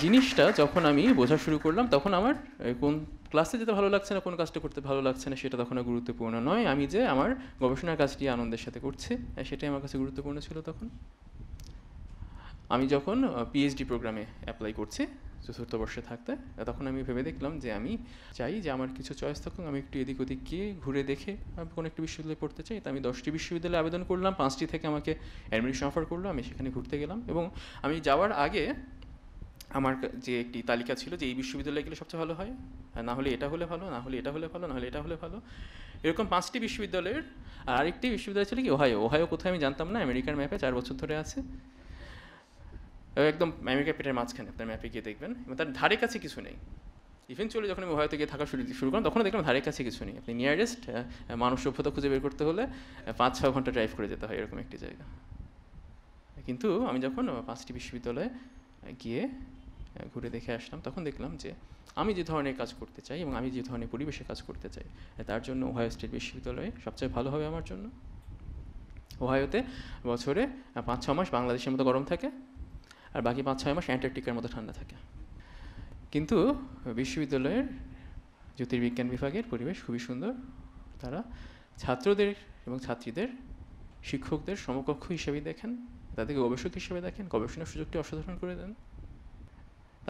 B: জিনিসটা যখন আমি বোঝা শুরু করলাম, তখন আমার কোন ক্লাসে যেতে ভালো লাগছে না, কোন কাজটা করতে ভালো লাগছে না, সেটা তখন গুরুত্বপূর্ণ নয়। আমি যে আমার গবেষণার কাজটি আনন্দের সাথে করছি, সেটাই আমার কাছে গুরুত্বপূর্ণ ছিল তখন। আমি যখন পিএইচডি প্রোগ্রামে অ্যাপ্লাই করছি 4র্থ বর্ষে থাকতে, তখন আমি ভেবে দেখলাম যে আমি চাই যে আমার কিছু চয়েস থাকুক, আমি একটু এদিক ওদিক গিয়ে ঘুরে দেখে আমি কোনো একটি বিশ্ববিদ্যালয়ে পড়তে চাই। তো আমি 10টি বিশ্ববিদ্যালয়ে আবেদন করলাম, 5টি থেকে আমাকে অ্যাডমিশন অফার করলো, আমি সেখানে ঘুরতে গেলাম। এবং আমি যাওয়ার আগে আমার যে একটি তালিকা ছিল যে এই বিশ্ববিদ্যালয়ে গেলে সবচেয়ে ভালো হয়, না হলে এটা হলে ভালো, না হলে এটা হলে ভালো, না হলে এটা হলে ভালো, এরকম 5টি বিশ্ববিদ্যালয়ের। আর আরেকটি বিশ্ববিদ্যালয় ছিল কি ওহাইও কোথায় আমি জানতাম না, আমেরিকার ম্যাপে 4 বছর ধরে আছে, একদম আমেরিকা পেটের মাঝখানে, আপনার ম্যাপে গিয়ে দেখবেন, এবং তার ধারে কাছে কিছু নেই। ইভেনচুয়ালি যখন আমি ওহাইওতে গিয়ে থাকা শুরু করলাম, তখনও দেখলাম ধারে কাছে কিছু নেই। আপনি নিয়ারেস্ট মানব সভ্যতা খুঁজে বের করতে হলে 5-6 ঘন্টা ড্রাইভ করে যেতে হয়, এরকম একটি জায়গা। কিন্তু আমি যখন 5টি বিশ্ববিদ্যালয়ে গিয়ে ঘুরে দেখে আসলাম, তখন দেখলাম যে আমি যে ধরনের কাজ করতে চাই এবং আমি যে ধরনের পরিবেশে কাজ করতে চাই, তার জন্য ওহাইও স্টেট বিশ্ববিদ্যালয়ে সবচেয়ে ভালো হবে আমার জন্য। ওহাইওতে বছরে 5-6 মাস বাংলাদেশের মতো গরম থাকে, আর বাকি 5-6 মাস অ্যান্টার্কটিকার মতো ঠান্ডা থাকে। কিন্তু বিশ্ববিদ্যালয়ের জ্যোতির্বিজ্ঞান বিভাগের পরিবেশ খুবই সুন্দর। তারা ছাত্রদের এবং ছাত্রীদের শিক্ষকদের সমকক্ষ হিসেবেই দেখেন, তাদেরকে গবেষক হিসেবে দেখেন, গবেষণার সুযোগটি অসাধারণ করে দেন।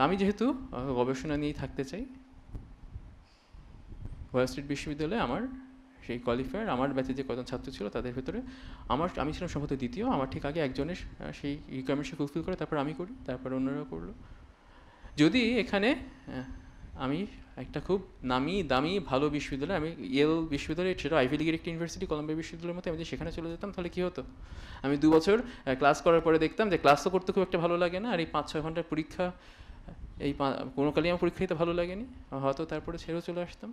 B: আমি যেহেতু গবেষণা নিয়েই থাকতে চাই, ওহাইও স্টেট বিশ্ববিদ্যালয়ে আমার সেই কোয়ালিফায়ার, আমার ব্যাচে যে কজন ছাত্র ছিল তাদের ভেতরে আমি ছিলাম সম্ভবত দ্বিতীয়। আমার ঠিক আগে একজনের সেই রিকোয়ারমেন্টসে ফুলফিল করে তারপর আমি করি, তারপর অন্যরা করলো। যদি এখানে আমি একটা খুব নামি দামি ভালো বিশ্ববিদ্যালয়, আমি ইয়েল বিশ্ববিদ্যালয়, সেটা আইভি লিগের একটি ইউনিভার্সিটি, কলম্বিয়া বিশ্ববিদ্যালয়ের মতো, আমি যদি সেখানে চলে যেতাম তাহলে কী হতো, আমি 2 বছর ক্লাস করার পরে দেখতাম যে ক্লাস তো করতে খুব একটা ভালো লাগে না, আর এই 5-6 ঘন্টার পরীক্ষা কোনো কালেই আমার পরীক্ষা দিতে ভালো লাগেনি, হয়তো তারপরে ছেড়েও চলে আসতাম।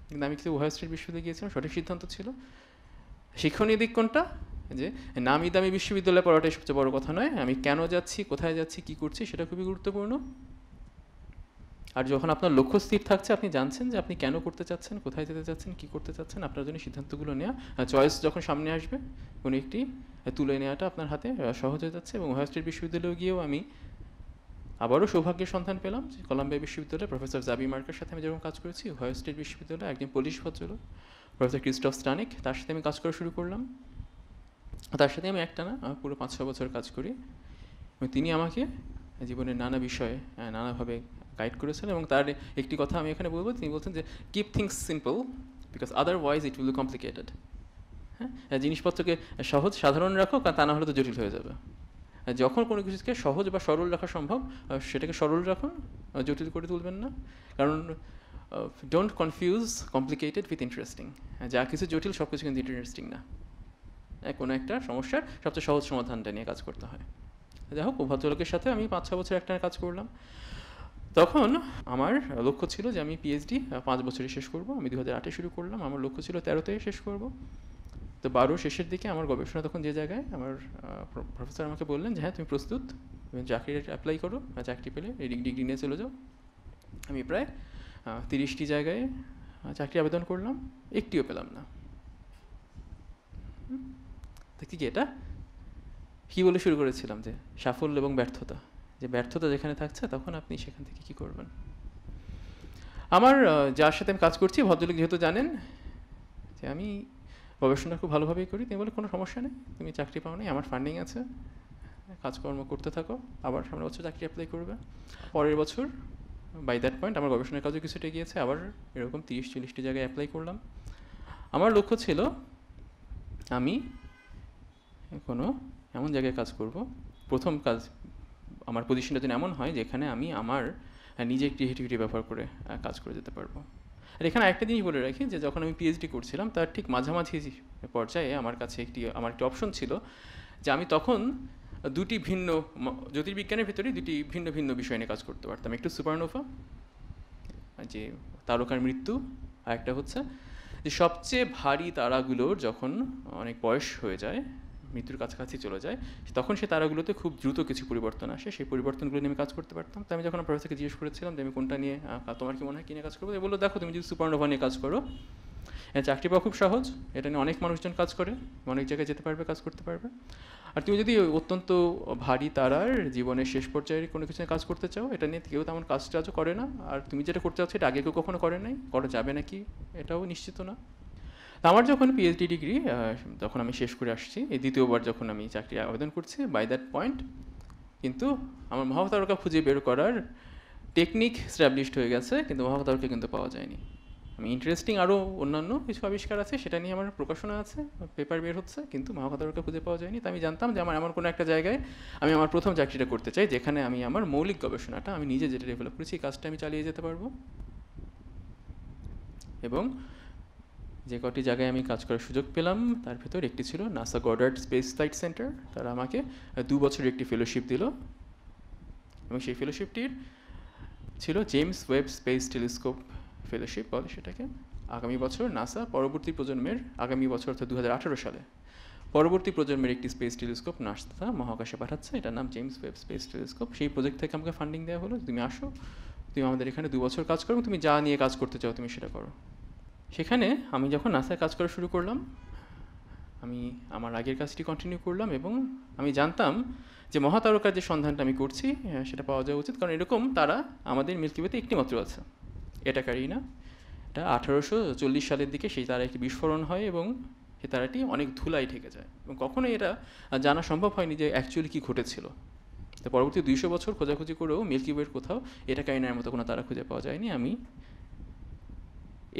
B: কিন্তু আমি কিন্তু ওহাইও স্টেট বিশ্ববিদ্যালয়ে গিয়েছিলাম, সঠিক সিদ্ধান্ত ছিল। শিক্ষণীয় দিক কোনটা, যে নামি দামি বিশ্ববিদ্যালয়ে পড়াটাই সবচেয়ে বড় কথা নয়, আমি কেন যাচ্ছি, কোথায় যাচ্ছি, কী করছি সেটা খুবই গুরুত্বপূর্ণ। আর যখন আপনার লক্ষ্য স্থির থাকছে, আপনি জানছেন যে আপনি কেন করতে চাচ্ছেন, কোথায় যেতে চাচ্ছেন, কী করতে চাচ্ছেন, আপনার জন্য সিদ্ধান্তগুলো নেওয়া, চয়েস যখন সামনে আসবে কোনো একটি তুলে নেওয়াটা আপনার হাতে সহজ হয়ে যাচ্ছে। এবং ওহাইও স্টেট বিশ্ববিদ্যালয়ে গিয়েও আমি আবারও সৌভাগ্যের সন্ধান পেলাম যে কলাম্বিয়া বিশ্ববিদ্যালয়ে প্রফেসর জাবি মার্কের সাথে আমি যেরকম কাজ করেছি, ওহাইও স্টেট বিশ্ববিদ্যালয়ে একজন পুলিশ ভদ্রলোক প্রফেসর ক্রিস্টফ স্টানিক, তার সাথে আমি কাজ করা শুরু করলাম। তার সাথে আমি একটানা পুরো 5-6 বছর কাজ করি, এবং তিনি আমাকে জীবনের নানা বিষয়ে নানাভাবে গাইড করেছেন। এবং তার একটি কথা আমি এখানে বলবো, তিনি বলছেন যে keep things simple because otherwise it will be complicated. হ্যাঁ, জিনিসপত্রকে সহজ সাধারণ রাখো, কারণ তা না হলে তো জটিল হয়ে যাবে। যখন কোনো কিছুকে সহজ বা সরল রাখা সম্ভব সেটাকে সরল রাখুন, জটিল করে তুলবেন না। কারণ don't confuse complicated with interesting. যা কিছু জটিল সব কিছু কিন্তু ইন্টারেস্টিং না। কোনো একটা সমস্যার সবচেয়ে সহজ সমাধানটা নিয়ে কাজ করতে হয়। যাই হোক, ভদ্রলোকের সাথে আমি 5-6 বছর একটা কাজ করলাম। তখন আমার লক্ষ্য ছিল যে আমি পিএইচডি 5 বছরে শেষ করব। আমি 2008-এ শুরু করলাম, আমার লক্ষ্য ছিল 13-তে শেষ করব। তো 12 শেষের দিকে আমার গবেষণা তখন যে জায়গায়, আমার প্রফেসর আমাকে বললেন যে হ্যাঁ তুমি প্রস্তুত, তুমি চাকরির অ্যাপ্লাই করো, চাকরি পেলে এই ডিগ্রি নিয়ে চলে যাও। আমি প্রায় 30টি জায়গায় চাকরি আবেদন করলাম, একটিও পেলাম না। তো কি এটা কী বলে শুরু করেছিলাম যে সাফল্য এবং ব্যর্থতা, যে ব্যর্থতা যেখানে থাকছে তখন আপনি সেখান থেকে কী করবেন। আমার যার সাথে আমি কাজ করছি ভদ্রলোক যেহেতু জানেন যে আমি গবেষণা খুব ভালোভাবেই করি, তিনি বলে কোনো সমস্যা নেই, তুমি চাকরি পাও নি, আমার ফান্ডিং আছে, কাজকর্ম করতে থাকো, আবার সামনের বছর চাকরি অ্যাপ্লাই করবে। পরের বছর বাই দ্যাট পয়েন্ট আমার গবেষণার কাজও কিছুটা গিয়েছে, আবার এরকম 30-40টি জায়গায় অ্যাপ্লাই করলাম। আমার লক্ষ্য ছিল আমি কোনো এমন জায়গায় কাজ করব, প্রথম কাজ আমার পজিশনটা যেন এমন হয় যেখানে আমি আমার নিজের ক্রিয়েটিভিটি ব্যবহার করে কাজ করে যেতে পারবো। আর এখানে একটা জিনিস বলে রাখি যে যখন আমি পিএইচডি করছিলাম তার ঠিক মাঝামাঝি পর্যায়ে আমার কাছে আমার একটি অপশন ছিল যে আমি তখন দুটি ভিন্ন জ্যোতির্বিজ্ঞানের ভিতরে দুটি ভিন্ন ভিন্ন বিষয় নিয়ে কাজ করতে পারতাম। একটু সুপারনোভা, যে তারকার মৃত্যু, আর একটা হচ্ছে যে সবচেয়ে ভারী তারাগুলোর যখন অনেক বয়স হয়ে যায়, মৃত্যুর কাছাকাছি চলে যায়, তখন সেই তারাগুলোতে খুব দ্রুত কিছু পরিবর্তন আসে, সেই পরিবর্তনগুলো নিয়ে আমি কাজ করতে পারতাম। তো আমি যখন প্রফেসরকে জিজ্ঞেস করেছিলাম যে আমি কোনটা নিয়ে, তোমার কি মনে হয় কী নিয়ে কাজ করবো, বললো দেখো তুমি যদি সুপারনোভা নিয়ে কাজ করো, চাকরি পাওয়া খুব সহজ, এটা নিয়ে অনেক মানুষজন কাজ করে, অনেক জায়গায় যেতে পারবে, কাজ করতে পারবে। আর তুমি যদি অত্যন্ত ভারী তারার জীবনের শেষ পর্যায়ে কোনো কিছু নিয়ে কাজ করতে চাও, এটা নিয়ে কেউ তেমন কাজ টাজও করে না, আর তুমি যেটা করতে চাচ্ছ এটা আগে কেউ কখনো করে নাই, করা যাবে নাকি এটাও নিশ্চিত না। আমার যখন পিএইচডি ডিগ্রি যখন আমি শেষ করে আসছি, এই দ্বিতীয়বার যখন আমি চাকরি আবেদন করছি, বাই দ্যাট পয়েন্ট কিন্তু আমার মহাবতারকা খুঁজে বের করার টেকনিক স্ট্যাবলিশড হয়ে গেছে, কিন্তু মহাবতারকা কিন্তু পাওয়া যায়নি। আমি ইন্টারেস্টিং আরও অন্যান্য কিছু আবিষ্কার আছে, সেটা নিয়ে আমার প্রকাশনা আছে, পেপার বের হচ্ছে, কিন্তু মহাবতারকা খুঁজে পাওয়া যায়নি। তো আমি জানতাম যে আমার এমন কোনো একটা জায়গায় আমি আমার প্রথম চাকরিটা করতে চাই যেখানে আমি আমার মৌলিক গবেষণাটা আমি নিজে যেটা ডেভেলপ করেছি এই কাজটা আমি চালিয়ে যেতে পারবো। এবং যে কটি জায়গায় আমি কাজ করার সুযোগ পেলাম তার ভেতর একটি ছিল NASA Goddard space flight centre. তারা আমাকে 2 বছরের একটি ফেলোশিপ দিল, এবং সেই ফেলোশিপটির ছিল James Webb space telescope fellowship বলে সেটাকে। আগামী বছর নাসা পরবর্তী প্রজন্মের, আগামী বছর অর্থাৎ 2018 সালে পরবর্তী প্রজন্মের একটি স্পেস টেলিস্কোপ নাসা মহাকাশে পাঠাচ্ছে, এটার নাম জেমস ওয়েব স্পেস টেলিস্কোপ। সেই প্রজেক্ট থেকে আমাকে ফান্ডিং দেওয়া হলো, তুমি আসো, তুমি আমাদের এখানে 2 বছর কাজ করো, তুমি যা নিয়ে কাজ করতে চাও তুমি সেটা করো। সেখানে আমি যখন নাসায় কাজ করা শুরু করলাম, আমি আমার আগের কাজটি কন্টিনিউ করলাম, এবং আমি জানতাম যে মহাতারকার যে সন্ধানটা আমি করছি সেটা পাওয়া যাওয়া উচিত, কারণ এরকম তারা আমাদের মিল্কি ওয়েতে একটি মাত্র আছে, এটা কারিনা। এটা 1840 সালের দিকে সেই তারা একটি বিস্ফোরণ হয়, এবং সেই তারাটি অনেক ধুলায় ঢেকে যায়, এবং কখনোই এটা জানা সম্ভব হয়নি যে অ্যাকচুয়ালি কী ঘটেছিল। তো পরবর্তী 200 বছর খোঁজাখুঁজি করেও মিল্কি ওয়ের কোথাও এটা কারিনার মতো কোনো তারা খুঁজে পাওয়া যায়নি। আমি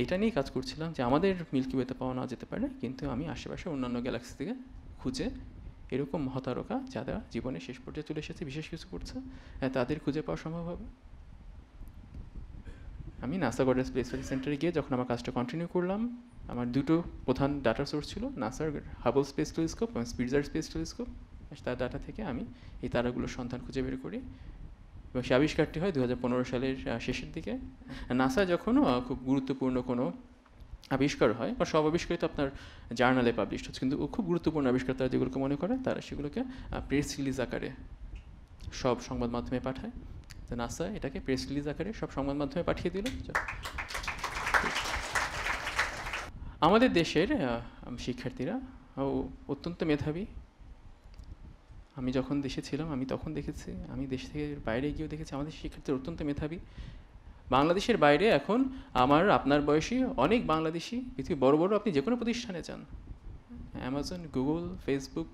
B: এটা নিয়ে কাজ করছিলাম যে আমাদের মিল্কি ওয়েতে পাওয়া না যেতে পারে, কিন্তু আমি আশেপাশে অন্যান্য গ্যালাক্সি থেকে খুঁজে এরকম মহাতারকা যারা জীবনে শেষ পর্যায়ে চলে এসেছে, বিশেষ কিছু করছে, তাদের খুঁজে পাওয়া সম্ভব হবে। আমি নাসা গডার্ড স্পেস ফ্লাইট সেন্টারে গিয়ে যখন আমার কাজটা কন্টিনিউ করলাম, আমার 2টো প্রধান ডাটা সোর্স ছিল, নাসার হাবল স্পেস টেলিস্কোপ এবং স্পিটজার স্পেস টেলিস্কোপ। তার ডাটা থেকে আমি এই তারাগুলোর সন্ধান খুঁজে বের করি, এবং সেই আবিষ্কারটি হয় 2015 সালের শেষের দিকে। নাসা যখন খুব গুরুত্বপূর্ণ কোনো আবিষ্কার হয়, বা সব আবিষ্কারই তো আপনার জার্নালে পাবলিশ হচ্ছে, কিন্তু খুব গুরুত্বপূর্ণ আবিষ্কার তারা যেগুলোকে মনে করে, তারা সেগুলোকে প্রেস রিলিজ আকারে সব সংবাদ মাধ্যমে পাঠায়। তো নাসা এটাকে প্রেস রিলিজ আকারে সব সংবাদ মাধ্যমে পাঠিয়ে দিল। আমাদের দেশের শিক্ষার্থীরা অত্যন্ত মেধাবী। আমি যখন দেশে ছিলাম আমি তখন দেখেছি, আমি দেশ থেকে বাইরে গিয়েও দেখেছি আমাদের শিক্ষার্থীরা অত্যন্ত মেধাবী। বাংলাদেশের বাইরে এখন আপনার বয়সী অনেক বাংলাদেশি, পৃথিবীর বড় বড় আপনি যে কোনো প্রতিষ্ঠানে যান, অ্যামাজন, গুগল, ফেসবুক,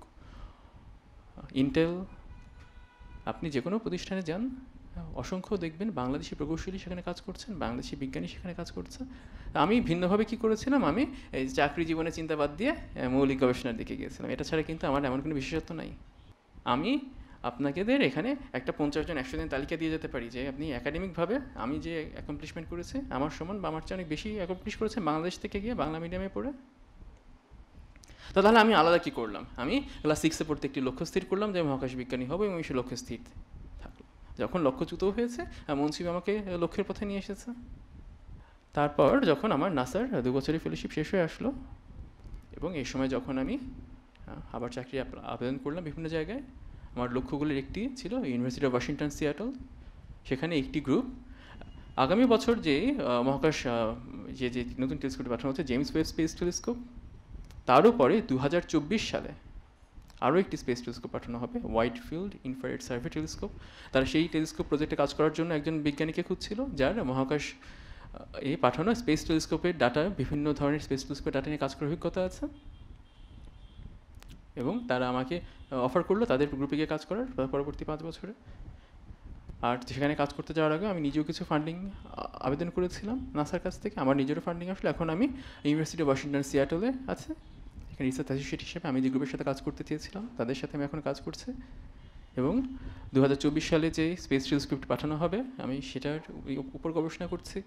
B: ইন্টেল, আপনি যে কোনো প্রতিষ্ঠানে যান, অসংখ্য দেখবেন বাংলাদেশি প্রকৌশলী সেখানে কাজ করছেন, বাংলাদেশি বিজ্ঞানী সেখানে কাজ করছে। আমি ভিন্নভাবে কি করেছিলাম, আমি এই চাকরি জীবনে চিন্তা বাদ দিয়ে মৌলিক গবেষণার দিকে গিয়েছিলাম। এটা ছাড়া কিন্তু আমার এমন কোনো বিশেষত্ব নাই। আমি আপনাদের এখানে একটা 50 জন 100 জন তালিকা দিয়ে যেতে পারি যে আপনি একাডেমিকভাবে আমি যে অ্যাকমপ্লিশমেন্ট করেছি আমার সমান বা আমার চেয়ে অনেক বেশি অ্যাকমপ্লিশ করেছে বাংলাদেশ থেকে গিয়ে বাংলা মিডিয়ামে পড়ে। তো তাহলে আমি আলাদা কী করলাম, আমি ক্লাস 6-এ পড়তে একটি লক্ষ্য স্থির করলাম যে মহাকাশ বিজ্ঞানী হবো, এবং সেই লক্ষ্যে স্থির থাকলো। যখন লক্ষ্যচ্যুত হয়েছে মনসুবি আমাকে লক্ষ্যের পথে নিয়ে এসেছে। তারপর যখন আমার নাসার 2 বছরের ফেলোশিপ শেষ হয়ে আসলো, এবং এই সময় যখন আমি আবার চাকরি আবেদন করলাম বিভিন্ন জায়গায়, আমার লক্ষ্যগুলির একটি ছিল ইউনিভার্সিটি অফ ওয়াশিংটন সিয়াটল। সেখানে একটি গ্রুপ আগামী বছর যে মহাকাশ যে নতুন টেলিস্কোপটি পাঠানো হচ্ছে জেমস ওয়েব স্পেস টেলিস্কোপ, তারও পরে 2024 সালে আরও একটি স্পেস টেলিস্কোপ পাঠানো হবে, wide field infrared survey telescope. তারা সেই টেলিস্কোপ প্রজেক্টে কাজ করার জন্য একজন বিজ্ঞানীকে খুঁজছিল, যার মহাকাশ এই পাঠানো স্পেস টেলিস্কোপের ডাটা, বিভিন্ন ধরনের স্পেস টেলিস্কোপের ডাটা নিয়ে কাজ করার অভিজ্ঞতা আছে। এবং তারা আমাকে অফার করলো তাদের গ্রুপে গিয়ে কাজ করার পরবর্তী 5 বছরে। আর সেখানে কাজ করতে যাওয়ার আগে আমি নিজেও কিছু ফান্ডিং আবেদন করেছিলাম নাসার কাছ থেকে, আমার নিজেরও ফান্ডিং আসলে। এখন আমি ইউনিভার্সিটি অফ ওয়াশিংটন সিয়াটলে আছে, এখানে রিসার্চ অ্যাসোসিয়েট হিসেবে আমি যে গ্রুপের সাথে কাজ করতে চেয়েছিলাম তাদের সাথে আমি এখন কাজ করছি। এবং 2024 সালে যে স্পেস টেলিস্কোপ পাঠানো হবে আমি সেটার উপর গবেষণা করছি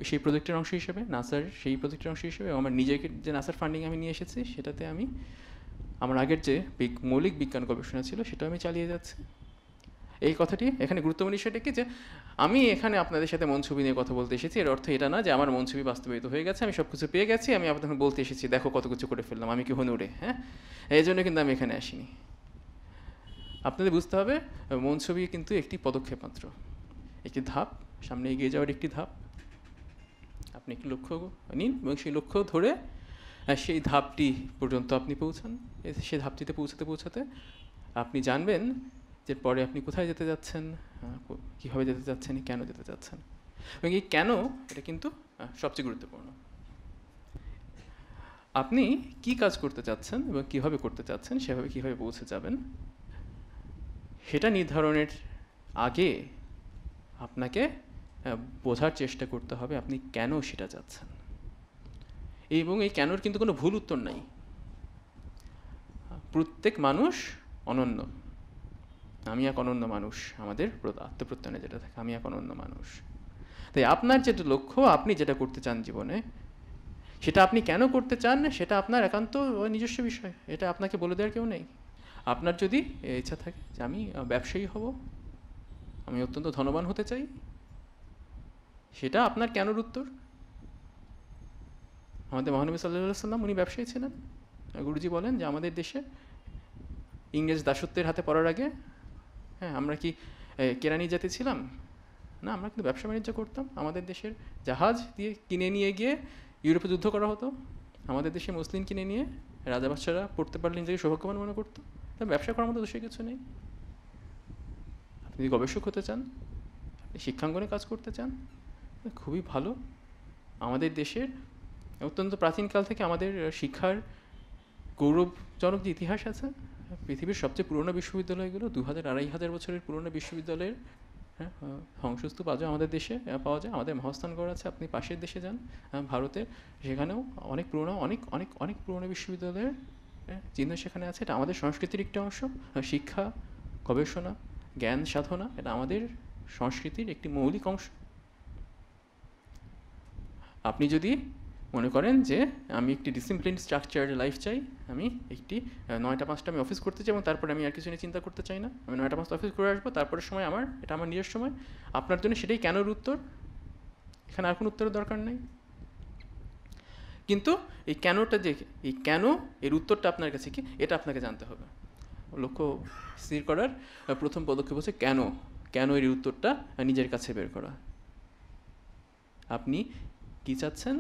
B: সেই প্রজেক্টের অংশ হিসেবে, নাসার সেই প্রজেক্টের অংশ হিসেবে। আমার নিজেকে যে নাসার ফান্ডিং আমি নিয়ে এসেছি সেটাতে আমি আমার আগের যে মৌলিক বিজ্ঞান গবেষণা ছিল সেটাও আমি চালিয়ে যাচ্ছি। এই কথাটি এখানে গুরুত্বপূর্ণ বিষয়টা কি, যে আমি এখানে আপনাদের সাথে মন ছবি নিয়ে কথা বলতে এসেছি, এর অর্থ এটা না যে আমার মন ছবি বাস্তবায়িত হয়ে গেছে, আমি সব কিছু পেয়ে গেছি, আমি আপনাদের বলতে এসেছি দেখো কত কিছু করে ফেললাম, আমি কি হনুরে। হ্যাঁ, এই জন্য কিন্তু আমি এখানে আসিনি। আপনাদের বুঝতে হবে মন ছবি কিন্তু একটি পদক্ষেপ মাত্র, একটি ধাপ, সামনে এগিয়ে যাওয়ার একটি ধাপ। আপনি একটি লক্ষ্য নিন এবং সেই লক্ষ্য ধরে সেই ধাপটি পর্যন্ত আপনি পৌঁছান। সেই ধাপটিতে পৌঁছাতে আপনি জানবেন যে পরে আপনি কোথায় যেতে যাচ্ছেন, কীভাবে যেতে যাচ্ছেন, কেন যেতে যাচ্ছেন। এবং এই কেন এটা কিন্তু সবচেয়ে গুরুত্বপূর্ণ। আপনি কি কাজ করতে চাচ্ছেন এবং কীভাবে করতে চাচ্ছেন, সেভাবে কীভাবে পৌঁছে যাবেন, সেটা নির্ধারণের আগে আপনাকে বোঝার চেষ্টা করতে হবে আপনি কেন সেটা চাচ্ছেন। এবং এই কেনর কিন্তু কোনো ভুল উত্তর নাই। প্রত্যেক মানুষ অনন্য, আমি এক অনন্য মানুষ, আমাদের আত্মপ্রত্যয়নে যেটা থাকে আমি এক অনন্য মানুষ। তাই আপনার যেটা লক্ষ্য, আপনি যেটা করতে চান জীবনে, সেটা আপনি কেন করতে চান সেটা আপনার একান্ত নিজস্ব বিষয়, এটা আপনাকে বলে দেওয়ার কেউ নেই। আপনার যদি ইচ্ছা থাকে যে আমি ব্যবসায়ী হব, আমি অত্যন্ত ধনবান হতে চাই, সেটা আপনার কেনর উত্তর। আমাদের মহানবী সাল্লাল্লাহু আলাইহি ওয়াসাল্লাম উনি ব্যবসায়ী ছিলেন। গুরুজি বলেন যে আমাদের দেশে ইংরেজ দাসত্বের হাতে পড়ার আগে আমরা কি কেরানি জাতি ছিলাম না, আমরা কিন্তু ব্যবসা বাণিজ্য করতাম। আমাদের দেশের জাহাজ দিয়ে কিনে নিয়ে গিয়ে ইউরোপে যুদ্ধ করা হতো, আমাদের দেশে মুসলিম কিনে নিয়ে রাজা বাদশারা পড়তে পারলে নিজেকে সৌভাগ্যবান মনে করতো। তা ব্যবসা করার মতো দোষে কিছু নেই। আপনি যদি গবেষক হতে চান, আপনি শিক্ষাঙ্গনে কাজ করতে চান, খুবই ভালো। আমাদের দেশের অত্যন্ত প্রাচীনকাল থেকে আমাদের শিক্ষার গৌরবজনক যে ইতিহাস আছে, পৃথিবীর সবচেয়ে পুরনো বিশ্ববিদ্যালয়গুলো 2000-2500 বছরের পুরনো বিশ্ববিদ্যালয়ের ধ্বংসস্তূপ আজও আমাদের দেশে পাওয়া যায়। আমাদের মহাস্থানগড় আছে, আপনি পাশের দেশে যান ভারতে, সেখানেও অনেক পুরনো অনেক অনেক অনেক পুরনো বিশ্ববিদ্যালয়ের চিহ্ন সেখানে আছে। এটা আমাদের সংস্কৃতির একটি অংশ। শিক্ষা, গবেষণা, জ্ঞান সাধনা এটা আমাদের সংস্কৃতির একটি মৌলিক অংশ। আপনি যদি মনে করেন যে আমি একটি ডিসিপ্লিন স্ট্রাকচার্ড লাইফ চাই, আমি একটি 9টা 5টা আমি অফিস করতে চাই এবং তারপরে আমি আর কিছু নিয়ে চিন্তা করতে চাই না, আমি 9টা 5টা অফিস করে আসবো, তারপরের সময় এটা আমার নিজের সময়। আপনার জন্য সেটাই কেনর উত্তর, এখানে আর কোনো উত্তরের দরকার নেই। কিন্তু এই কেনটা যে এই কেন এর উত্তরটা আপনার কাছে কি, এটা আপনাকে জানতে হবে। লক্ষ্য স্থির করার প্রথম পদক্ষেপ হচ্ছে কেন এর উত্তরটা নিজের কাছে বের করা। আপনি কি চাচ্ছেন,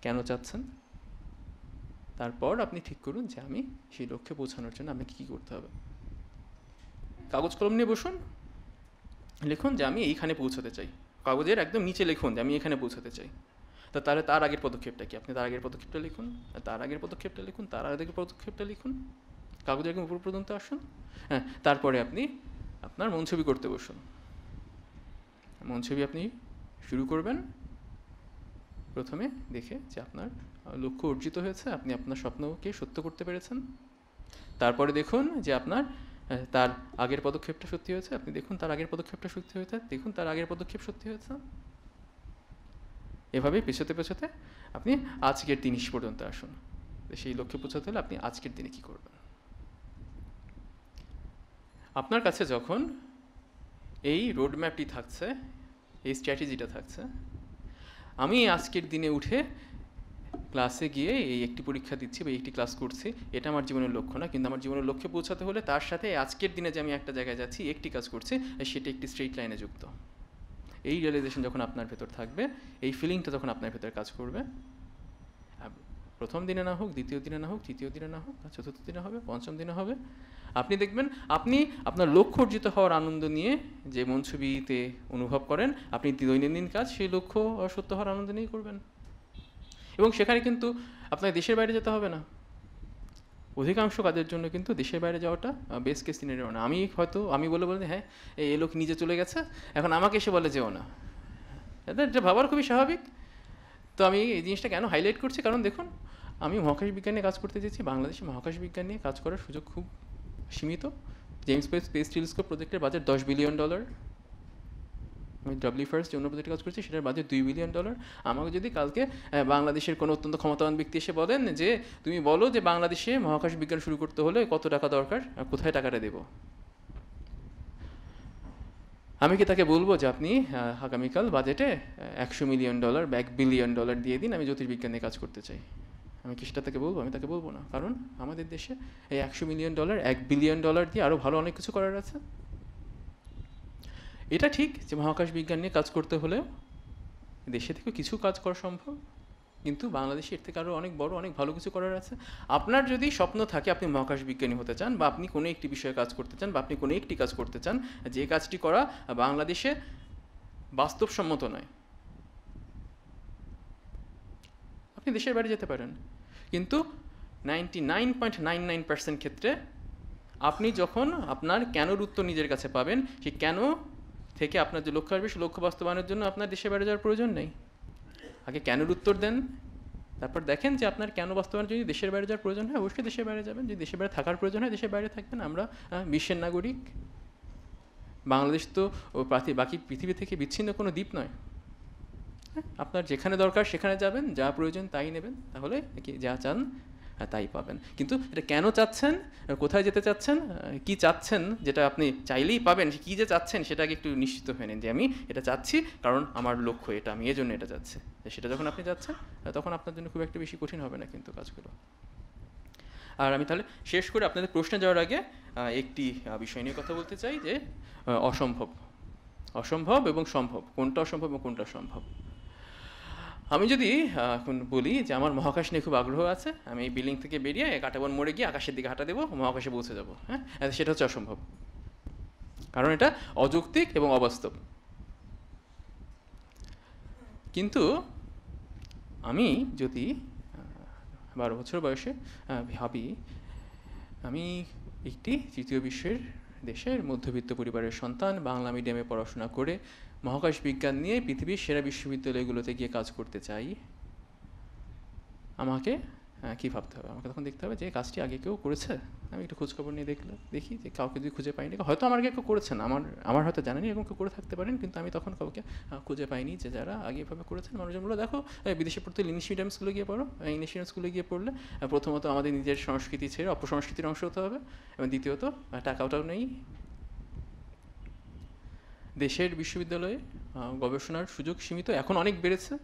B: কেন চাচ্ছেন, তারপর আপনি ঠিক করুন যে আমি সেই লক্ষ্যে পৌঁছানোর জন্য আমাকে কী করতে হবে। কাগজ কলম নিয়ে বসুন, লিখুন যে আমি এইখানে পৌঁছাতে চাই, কাগজের একদম নিচে লিখুন যে আমি এখানে পৌঁছাতে চাই। তাহলে তার আগের পদক্ষেপটা কি, আপনি তার আগের পদক্ষেপটা লিখুন, তার আগের পদক্ষেপটা লিখুন, তার আগের পদক্ষেপটা লিখুন, কাগজের একদম উপর পর্যন্ত আসুন। হ্যাঁ, তারপরে আপনি আপনার মন ছবি করতে বসুন। মন ছবি আপনি শুরু করবেন প্রথমে দেখে যে আপনার লক্ষ্য অর্জিত হয়েছে, আপনি আপনার স্বপ্নকে সত্য করতে পেরেছেন। তারপরে দেখুন যে আপনার তার আগের পদক্ষেপটা সত্যি হয়েছে, আপনি দেখুন তার আগের পদক্ষেপটা সত্যি হয়েছে, দেখুন তার আগের পদক্ষেপ সত্যি হয়েছে। এভাবেই পেছোতে পেছোতে আপনি আজকের দিন পর্যন্ত আসুন। সেই লক্ষ্যে পৌঁছাতে হলে আপনি আজকের দিনে কী করবেন। আপনার কাছে যখন এই রোডম্যাপটি থাকছে, এই স্ট্র্যাটেজিটা থাকছে, আমি আজকের দিনে উঠে ক্লাসে গিয়ে এই একটি পরীক্ষা দিচ্ছি বা একটি ক্লাস করছি, এটা আমার জীবনের লক্ষ্য না, কিন্তু আমার জীবনের লক্ষ্যে পৌঁছাতে হলে তার সাথে আজকের দিনে যে আমি একটা জায়গায় যাচ্ছি, একটি কাজ করছি, সেটা একটি স্ট্রেইট লাইনে যুক্ত। এই রিয়েলাইজেশন যখন আপনার ভেতর থাকবে, এই ফিলিংটা যখন আপনার ভেতরে কাজ করবে, প্রথম দিনে না হোক, দ্বিতীয় দিনে না হোক, তৃতীয় দিনে না হোক, চতুর্থ দিনে হবে, পঞ্চম দিনে হবে, আপনি দেখবেন আপনি আপনার লক্ষ্য অর্জিত হওয়ার আনন্দ নিয়ে যে মন ছবিতে অনুভব করেন, আপনি দৈনন্দিন কাজ সেই লক্ষ্য সত্য হওয়ার আনন্দ নিয়েই করবেন। এবং সেখানে কিন্তু আপনাকে দেশের বাইরে যেতে হবে না। অধিকাংশ কাজের জন্য কিন্তু দেশের বাইরে যাওয়াটা বেস্ট কেস সিনারিও না। আমি বলে হ্যাঁ এই লোক নিজে চলে গেছে, এখন আমাকে এসে বলে যেও না, এটা ভাবার খুবই স্বাভাবিক। তো আমি এই জিনিসটা কেন হাইলাইট করছি, কারণ দেখুন আমি মহাকাশ বিজ্ঞান নিয়ে কাজ করতে চেয়েছি, বাংলাদেশে মহাকাশ বিজ্ঞান নিয়ে কাজ করার সুযোগ খুব সীমিত। জেমস ওয়েব স্পেস টেলিস্কোপ প্রজেক্টের বাজেট $10 বিলিয়ন। আমি WFIRST যে অন্য প্রজেক্টে কাজ করছি সেটার বাজেট $2 বিলিয়ন। আমাকে যদি কালকে বাংলাদেশের কোনো অত্যন্ত ক্ষমতাবান ব্যক্তি এসে বলেন যে তুমি বলো যে বাংলাদেশে মহাকাশ বিজ্ঞান শুরু করতে হলে কত টাকা দরকার, কোথায় টাকাটা দেব, আমি কি তাকে বলবো যে আপনি আগামীকাল বাজেটে $100 মিলিয়ন বা $1 বিলিয়ন দিয়ে দিন, আমি জ্যোতির্বিজ্ঞান নিয়ে কাজ করতে চাই? আমি কি সেটা তাকে বলবো? আমি তাকে বলবো না, কারণ আমাদের দেশে এই $100 মিলিয়ন $1 বিলিয়ন দিয়ে আরও ভালো অনেক কিছু করার আছে। এটা ঠিক যে মহাকাশ বিজ্ঞান নিয়ে কাজ করতে হলে দেশে থেকে কিছু কাজ করা সম্ভব, কিন্তু বাংলাদেশে এর থেকে আরও অনেক বড় অনেক ভালো কিছু করার আছে। আপনার যদি স্বপ্ন থাকে আপনি মহাকাশ বিজ্ঞানী হতে চান, বা আপনি কোনো একটি বিষয়ে কাজ করতে চান, বা আপনি কোনো একটি কাজ করতে চান যে কাজটি করা বাংলাদেশে বাস্তবসম্মত নয়, আপনি দেশের বাইরে যেতে পারেন। কিন্তু 99.99% ক্ষেত্রে আপনি যখন আপনার কেনর উত্তর নিজের কাছে পাবেন, সেই কেন থেকে আপনার যে লক্ষ্য আসবে সেই লক্ষ্য বাস্তবায়নের জন্য আপনার দেশের বাইরে যাওয়ার প্রয়োজন নেই। আগে কেনর উত্তর দেন, তারপর দেখেন যে আপনার কেন বাস্তবায়নের যদি দেশের বাইরে যাওয়ার প্রয়োজন হয় অবশ্যই দেশের বাইরে যাবেন, যদি দেশের বাইরে থাকার প্রয়োজন হয় দেশের বাইরে থাকবেন। আমরা বিশ্বের নাগরিক, বাংলাদেশ তো বাকি পৃথিবী থেকে বিচ্ছিন্ন কোনো দ্বীপ নয়। আপনার যেখানে দরকার সেখানে যাবেন, যা প্রয়োজন তাই নেবেন, তাহলে যা চান তাই পাবেন। কিন্তু এটা কেন চাচ্ছেন, কোথায় যেতে চাচ্ছেন, কি চাচ্ছেন, যেটা আপনি চাইলেই পাবেন, কী যে চাচ্ছেন সেটা আগে একটু নিশ্চিত হয়ে নিন যে আমি এটা চাচ্ছি কারণ আমার লক্ষ্য এটা, আমি এজন্য এটা চাচ্ছি। সেটা যখন আপনি যাচ্ছেন তখন আপনার জন্য খুব একটা বেশি কঠিন হবে না কিন্তু কাজগুলো। আর আমি তাহলে শেষ করে আপনাদের প্রশ্নে যাওয়ার আগে একটি বিষয় নিয়ে কথা বলতে চাই যে অসম্ভব এবং সম্ভব, কোনটা অসম্ভব এবং কোনটা সম্ভব। আমি যদি এখন বলি যে আমার মহাকাশ নিয়ে খুব আগ্রহ আছে, আমি এই বিল্ডিং থেকে বেরিয়ে কাঁটাবন মোড়ে গিয়ে আকাশের দিকে হাঁটা দেবো, মহাকাশে পৌঁছে যাবো, হ্যাঁ, সেটা হচ্ছে অসম্ভব, কারণ এটা অযৌক্তিক এবং অবাস্তব। কিন্তু আমি যদি 12 বছর বয়সে ভাবি আমি একটি তৃতীয় বিশ্বের দেশের মধ্যবিত্ত পরিবারের সন্তান, বাংলা মিডিয়ামে পড়াশোনা করে মহাকাশ বিজ্ঞান নিয়ে পৃথিবীর সেরা বিশ্ববিদ্যালয়গুলোতে গিয়ে কাজ করতে চাই, আমাকে কী ভাবতে হবে? আমাকে তখন দেখতে হবে যে কাজটি আগে কেউ করেছে। আমি একটু খোঁজখবর নিয়ে দেখি যে কাউকে যদি খুঁজে পাইনি, হয়তো আমার আগে কেউ করেছেন, আমার হয়তো জানেনি, এরকম কেউ করে থাকতে পারেন, কিন্তু আমি তখন কাউকে খুঁজে পাইনি যে যারা আগে এভাবে করেছেন। মানুষজনগুলো দেখো বিদেশে পড়তে ইংলিশ মিডিয়াম স্কুলে গিয়ে পড়ো, ইংলিশ মিডিয়াম স্কুলে গিয়ে পড়লে প্রথমত আমাদের নিজের সংস্কৃতি ছেড়ে অপসংস্কৃতির অংশ হতে হবে, এবং দ্বিতীয়ত টাকাটাও নেই। দেশের বিশ্ববিদ্যালয়ে গবেষণার সুযোগ সীমিত, এখন অনেক বেড়েছে।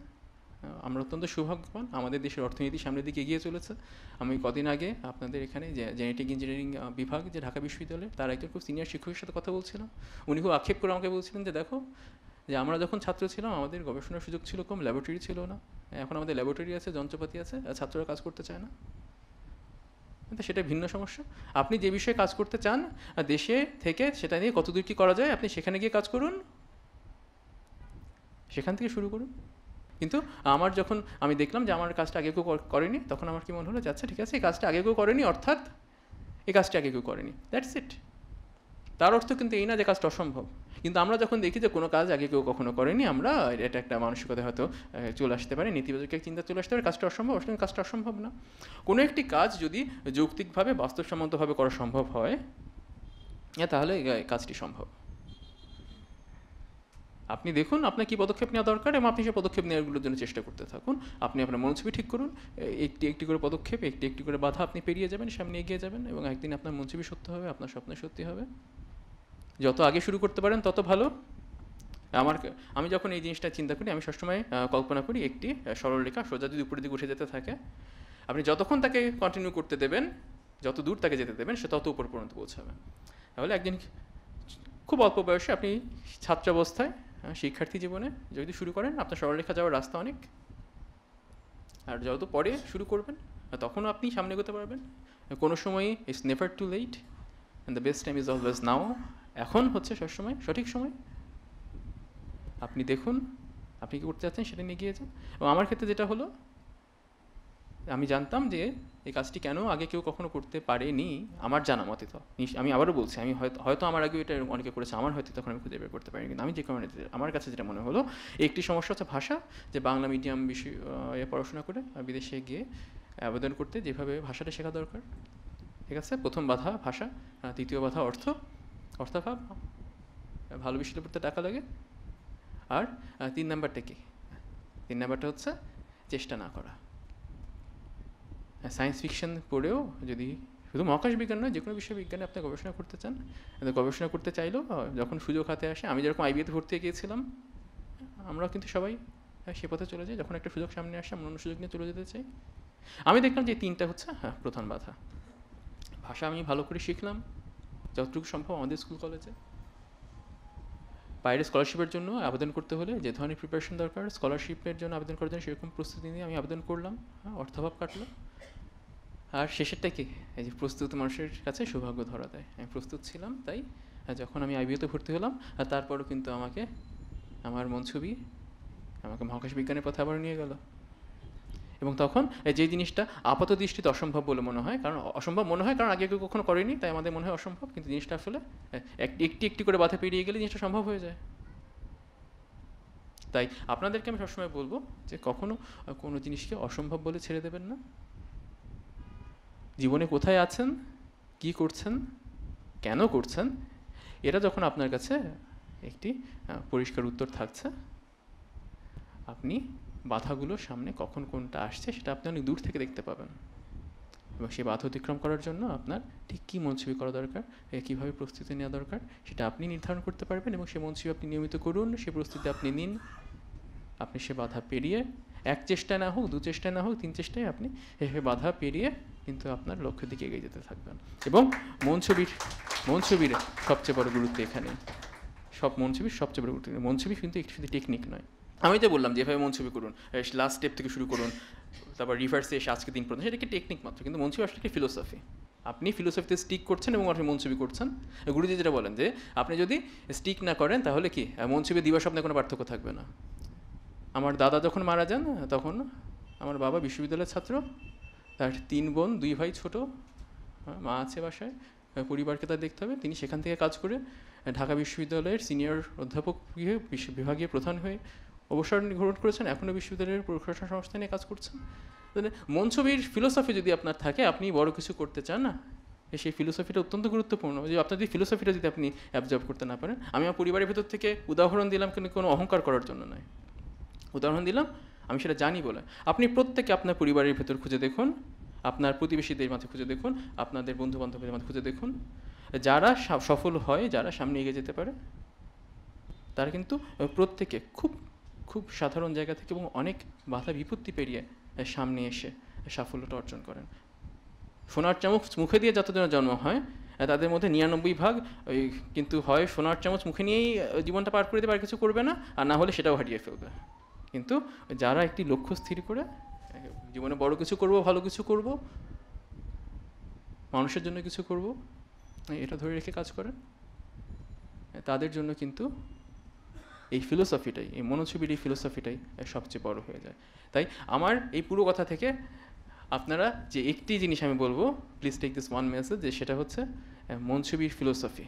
B: আমরা অত্যন্ত সৌভাগ্যবান, আমাদের দেশের অর্থনীতি সামনের দিকে এগিয়ে চলেছে। আমি কদিন আগে আপনাদের এখানে যে জেনেটিক ইঞ্জিনিয়ারিং বিভাগ যে ঢাকা বিশ্ববিদ্যালয়ে, তার একজন খুব সিনিয়র শিক্ষকের সাথে কথা বলছিলাম। উনি খুব আক্ষেপ করে আমাকে বলছিলেন যে দেখো, যে আমরা যখন ছাত্র ছিলাম আমাদের গবেষণার সুযোগ ছিল কম, ল্যাবরেটরি ছিল না। এখন আমাদের ল্যাবরেটরি আছে, যন্ত্রপাতি আছে, ছাত্ররা কাজ করতে চায় না। কিন্তু সেটা ভিন্ন সমস্যা। আপনি যে বিষয়ে কাজ করতে চান দেশে থেকে, সেটা নিয়ে কতদূর কী করা যায় আপনি সেখানে গিয়ে কাজ করুন, সেখান থেকে শুরু করুন। কিন্তু আমি দেখলাম যে আমার কাজটা আগে কেউ করেনি, তখন আমার কি মনে হলো যে আচ্ছা ঠিক আছে, এই কাজটা আগে কেউ করেনি, অর্থাৎ এই কাজটা আগে কেউ করেনি, দ্যাটস ইট। তার অর্থ কিন্তু এই না যে কাজটা অসম্ভব। কিন্তু আমরা যখন দেখি যে কোনো কাজ আগে কেউ কখনো করেনি, আমরা এটা একটা মানসিকতা হয়তো চলে আসতে পারে, নেতিবাচক এক চিন্তা চলে আসতে পারে, কাজটা অসম্ভব। আসলে কাজটা অসম্ভব না। কোনো একটি কাজ যদি যৌক্তিকভাবে বাস্তবসম্মতভাবে করা সম্ভব হয়, তাহলে কাজটি সম্ভব। আপনি দেখুন আপনার কী পদক্ষেপ নেওয়া দরকার, এবং আপনি সেই পদক্ষেপ নেওয়াগুলোর জন্য চেষ্টা করতে থাকুন। আপনি আপনার মনোছবি ঠিক করুন, একটি একটি করে পদক্ষেপ, একটি একটি করে বাধা আপনি পেরিয়ে যাবেন, সামনে এগিয়ে যাবেন, এবং একদিন আপনার মনোছবি সত্য হবে, আপনার স্বপ্ন সত্যি হবে। যত আগে শুরু করতে পারেন তত ভালো। আমি যখন এই জিনিসটা চিন্তা করি, আমি সবসময় কল্পনা করি একটি সরলরেখা সোজা যদি উপরের দিকে উঠে যেতে থাকে, আপনি যতক্ষণ তাকে কন্টিনিউ করতে দেবেন, যত দূর তাকে যেতে দেবেন, সে তত উপর পর্যন্ত পৌঁছাবে। তাহলে একদিন খুব অল্প বয়সে আপনি ছাত্রাবস্থায়, শিক্ষার্থী জীবনে যদি শুরু করেন, আপনার সরলরেখা যাওয়ার রাস্তা অনেক। আর যত পরে শুরু করবেন তখনও আপনি সামনে এগোতে পারবেন। কোনো সময়ই it's never too late, and the best time is always now. এখন হচ্ছে সবসময় সঠিক সময়। আপনি দেখুন আপনি কী করতে চাচ্ছেন, সেটা নিয়ে এগিয়ে যান। এবং আমার ক্ষেত্রে যেটা হলো, আমি জানতাম যে এই কাজটি কেন আগে কেউ কখনো করতে পারেনি, আমার জানা মতে। তো আমি আবারও বলছি, আমি হয়তো আমার আগে এটা অনেকে করেছে, আমার হয়তো তখন আমি খুঁজে বের করতে পারিনি। কিন্তু আমি যে কারণে আমার কাছে যেটা মনে হলো, একটি সমস্যা হচ্ছে ভাষা। যে বাংলা মিডিয়াম বিষয়ে পড়াশোনা করে বিদেশে গিয়ে আবেদন করতে যেভাবে ভাষাটা শেখা দরকার, ঠিক আছে, প্রথম বাধা ভাষা, দ্বিতীয় বাধা অর্থাভাব, ভালো বিশ্ববিদ্যালয়ে পড়তে টাকা লাগে, আর 3 নাম্বারটা কি? 3 নাম্বারটা হচ্ছে চেষ্টা না করা। সায়েন্স ফিকশন পড়েও যদি, শুধু মহাকাশ বিজ্ঞান নয়, যে কোনো বিশ্ববিজ্ঞানে আপনি গবেষণা করতে চান, গবেষণা করতে চাইলেও যখন সুযোগ হাতে আসে, আমি যেরকম আইবিএতে ভর্তি হয়ে গিয়েছিলাম, আমরাও কিন্তু সবাই সে পথে চলে যাই। যখন একটা সুযোগ সামনে আসে, আমরা অন্য সুযোগ নিয়ে চলে যেতে চাই। আমি দেখলাম যে 3টা হচ্ছে প্রধান বাধা। ভাষা আমি ভালো করে শিখলাম যতটুকু সম্ভব আমাদের স্কুল কলেজে। বাইরে স্কলারশিপের জন্য আবেদন করতে হলে যে ধরনের প্রিপারেশন দরকার, স্কলারশিপের জন্য আবেদন করার জন্য সেরকম প্রস্তুতি নিয়ে আমি আবেদন করলাম, অর্থাভাব কাটলো। আর শেষেরটা কি? এই যে প্রস্তুত মানুষের কাছে সৌভাগ্য ধরা দেয়। আমি প্রস্তুত ছিলাম, তাই যখন আমি আইবিএতে ভর্তি হলাম, তারপরও কিন্তু আমাকে আমার মন ছবি আমাকে মহাকাশ বিজ্ঞানের পথে আবার নিয়ে গেল। এবং তখন যে জিনিসটা আপাত দৃষ্টিতে অসম্ভব বলে মনে হয়, কারণ আগে কেউ কখনো করেনি, তাই আমাদের মনে হয় অসম্ভব। কিন্তু জিনিসটা আসলে একটি একটি করে বাধা পেরিয়ে গেলে জিনিসটা সম্ভব হয়ে যায়। তাই আপনাদেরকে আমি সবসময় বলবো যে কখনো কোনো জিনিসকে অসম্ভব বলে ছেড়ে দেবেন না। জীবনে কোথায় আছেন, কি করছেন, কেন করছেন, এটা যখন আপনার কাছে একটি পরিষ্কার উত্তর থাকছে, আপনি বাধাগুলোর সামনে কখন কোনটা আসছে সেটা আপনি অনেক দূর থেকে দেখতে পাবেন। এবং সেই বাধা অতিক্রম করার জন্য আপনার ঠিক কী মনছবি করা দরকার, কীভাবে প্রস্তুতি নেওয়া দরকার, সেটা আপনি নির্ধারণ করতে পারবেন। এবং সেই মনছবি আপনি নিয়মিত করুন, সেই প্রস্তুতি আপনি নিন। আপনি সে বাধা পেরিয়ে, 1 চেষ্টায় না হোক, 2 চেষ্টায় না হোক, 3 চেষ্টায় আপনি এভাবে বাধা পেরিয়ে কিন্তু আপনার লক্ষ্যের দিকে এগিয়ে যেতে থাকবেন। এবং মনছবির সবচেয়ে বড় গুরুত্ব এখানে, মনছবির সবচেয়ে বড় গুরুত্ব, মনছবি কিন্তু শুধু টেকনিক নয়। আমি যে বললাম যে এভাবে মনছবি করুন, লাস্ট স্টেপ থেকে শুরু করুন, তারপর রিভার্সে এসে আজকে দিন পর্যন্ত, সেটা একটি টেকনিক মাত্র। কিন্তু মনছবি আসলে একটি ফিলোসফি। আপনি ফিলোসফিতে স্টিক করছেন এবং আপনি মনছবি করছেন। গুরুজি যেটা বলেন যে আপনি যদি স্টিক না করেন তাহলে কি মনছবি দিবা স্বপ্নে কোনো পার্থক্য থাকবে না। আমার দাদা যখন মারা যান, তখন আমার বাবা বিশ্ববিদ্যালয়ের ছাত্র, তার 3 বোন, 2 ভাই ছোট, মা আছে বাসায়, পরিবারকে তার দেখতে হবে। তিনি সেখান থেকে কাজ করে ঢাকা বিশ্ববিদ্যালয়ের সিনিয়র অধ্যাপক বিভাগীয় প্রধান হয়ে অবসর গ্রহণ করেছেন। এখনও বিশ্ববিদ্যালয়ের প্রশাসন সংস্থা নিয়ে কাজ করছেন। মানে মন ছবির ফিলোসফি যদি আপনার থাকে, আপনি বড় কিছু করতে চান না, সেই ফিলোসফিটা অত্যন্ত গুরুত্বপূর্ণ। যে আপনার যদি ফিলোসফিটা যদি আপনি অ্যাবজর্ব করতে না পারেন, আমি আমার পরিবারের ভেতর থেকে উদাহরণ দিলাম কিন্তু কোনো অহংকার করার জন্য নয়, উদাহরণ দিলাম আমি সেটা জানি বলে। আপনি প্রত্যেকে আপনার পরিবারের ভেতর খুঁজে দেখুন, আপনার প্রতিবেশীদের মাঝে খুঁজে দেখুন, আপনাদের বন্ধু বান্ধবদের মাঝে খুঁজে দেখুন, যারা সফল হয়, যারা সামনে এগিয়ে যেতে পারে, তারা কিন্তু প্রত্যেকে খুব খুব সাধারণ জায়গা থেকে এবং অনেক বাধা বিপত্তি পেরিয়ে সামনে এসে সাফল্যটা অর্জন করেন। সোনার চামচ মুখে দিয়ে যতজনের জন্ম হয়, তাদের মধ্যে ৯৯ ভাগ ওই কিন্তু হয় সোনার চামচ মুখে নিয়েই জীবনটা পার করে দেবে, আর কিছু করবে না, আর না হলে সেটাও হারিয়ে ফেলবে। কিন্তু যারা একটি লক্ষ্য স্থির করে জীবনে বড় কিছু করব, ভালো কিছু করব, মানুষের জন্য কিছু করব, এটা ধরে রেখে কাজ করেন, তাদের জন্য কিন্তু এই ফিলোসফিটাই, এই মনোছবির এই ফিলোসফিটাই সবচেয়ে বড় হয়ে যায়। তাই আমার এই পুরো কথা থেকে আপনারা যে একটি জিনিস আমি বলবো, please take this one message, যে সেটা হচ্ছে মন ছবির ফিলোসফি।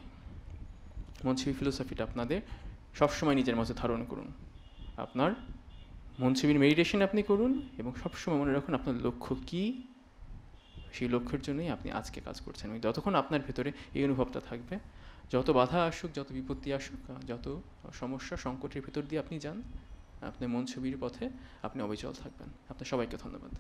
B: মন ছবির ফিলোসফিটা আপনাদের সবসময় নিজের মাঝে ধারণ করুন। আপনার মন ছবির মেডিটেশন আপনি করুন এবং সবসময় মনে রাখুন আপনার লক্ষ্য কী, সেই লক্ষ্যের জন্যই আপনি আজকে কাজ করছেন। এবং যতক্ষণ আপনার ভেতরে এই অনুভবটা থাকবে, যত বাধা আসুক, যত বিপত্তি আসুক, যত সমস্যা সংকটের ভেতর দিয়ে আপনি যান, আপনার মন ছবির পথে আপনি অবিচল থাকবেন। আপনার সবাইকে ধন্যবাদ।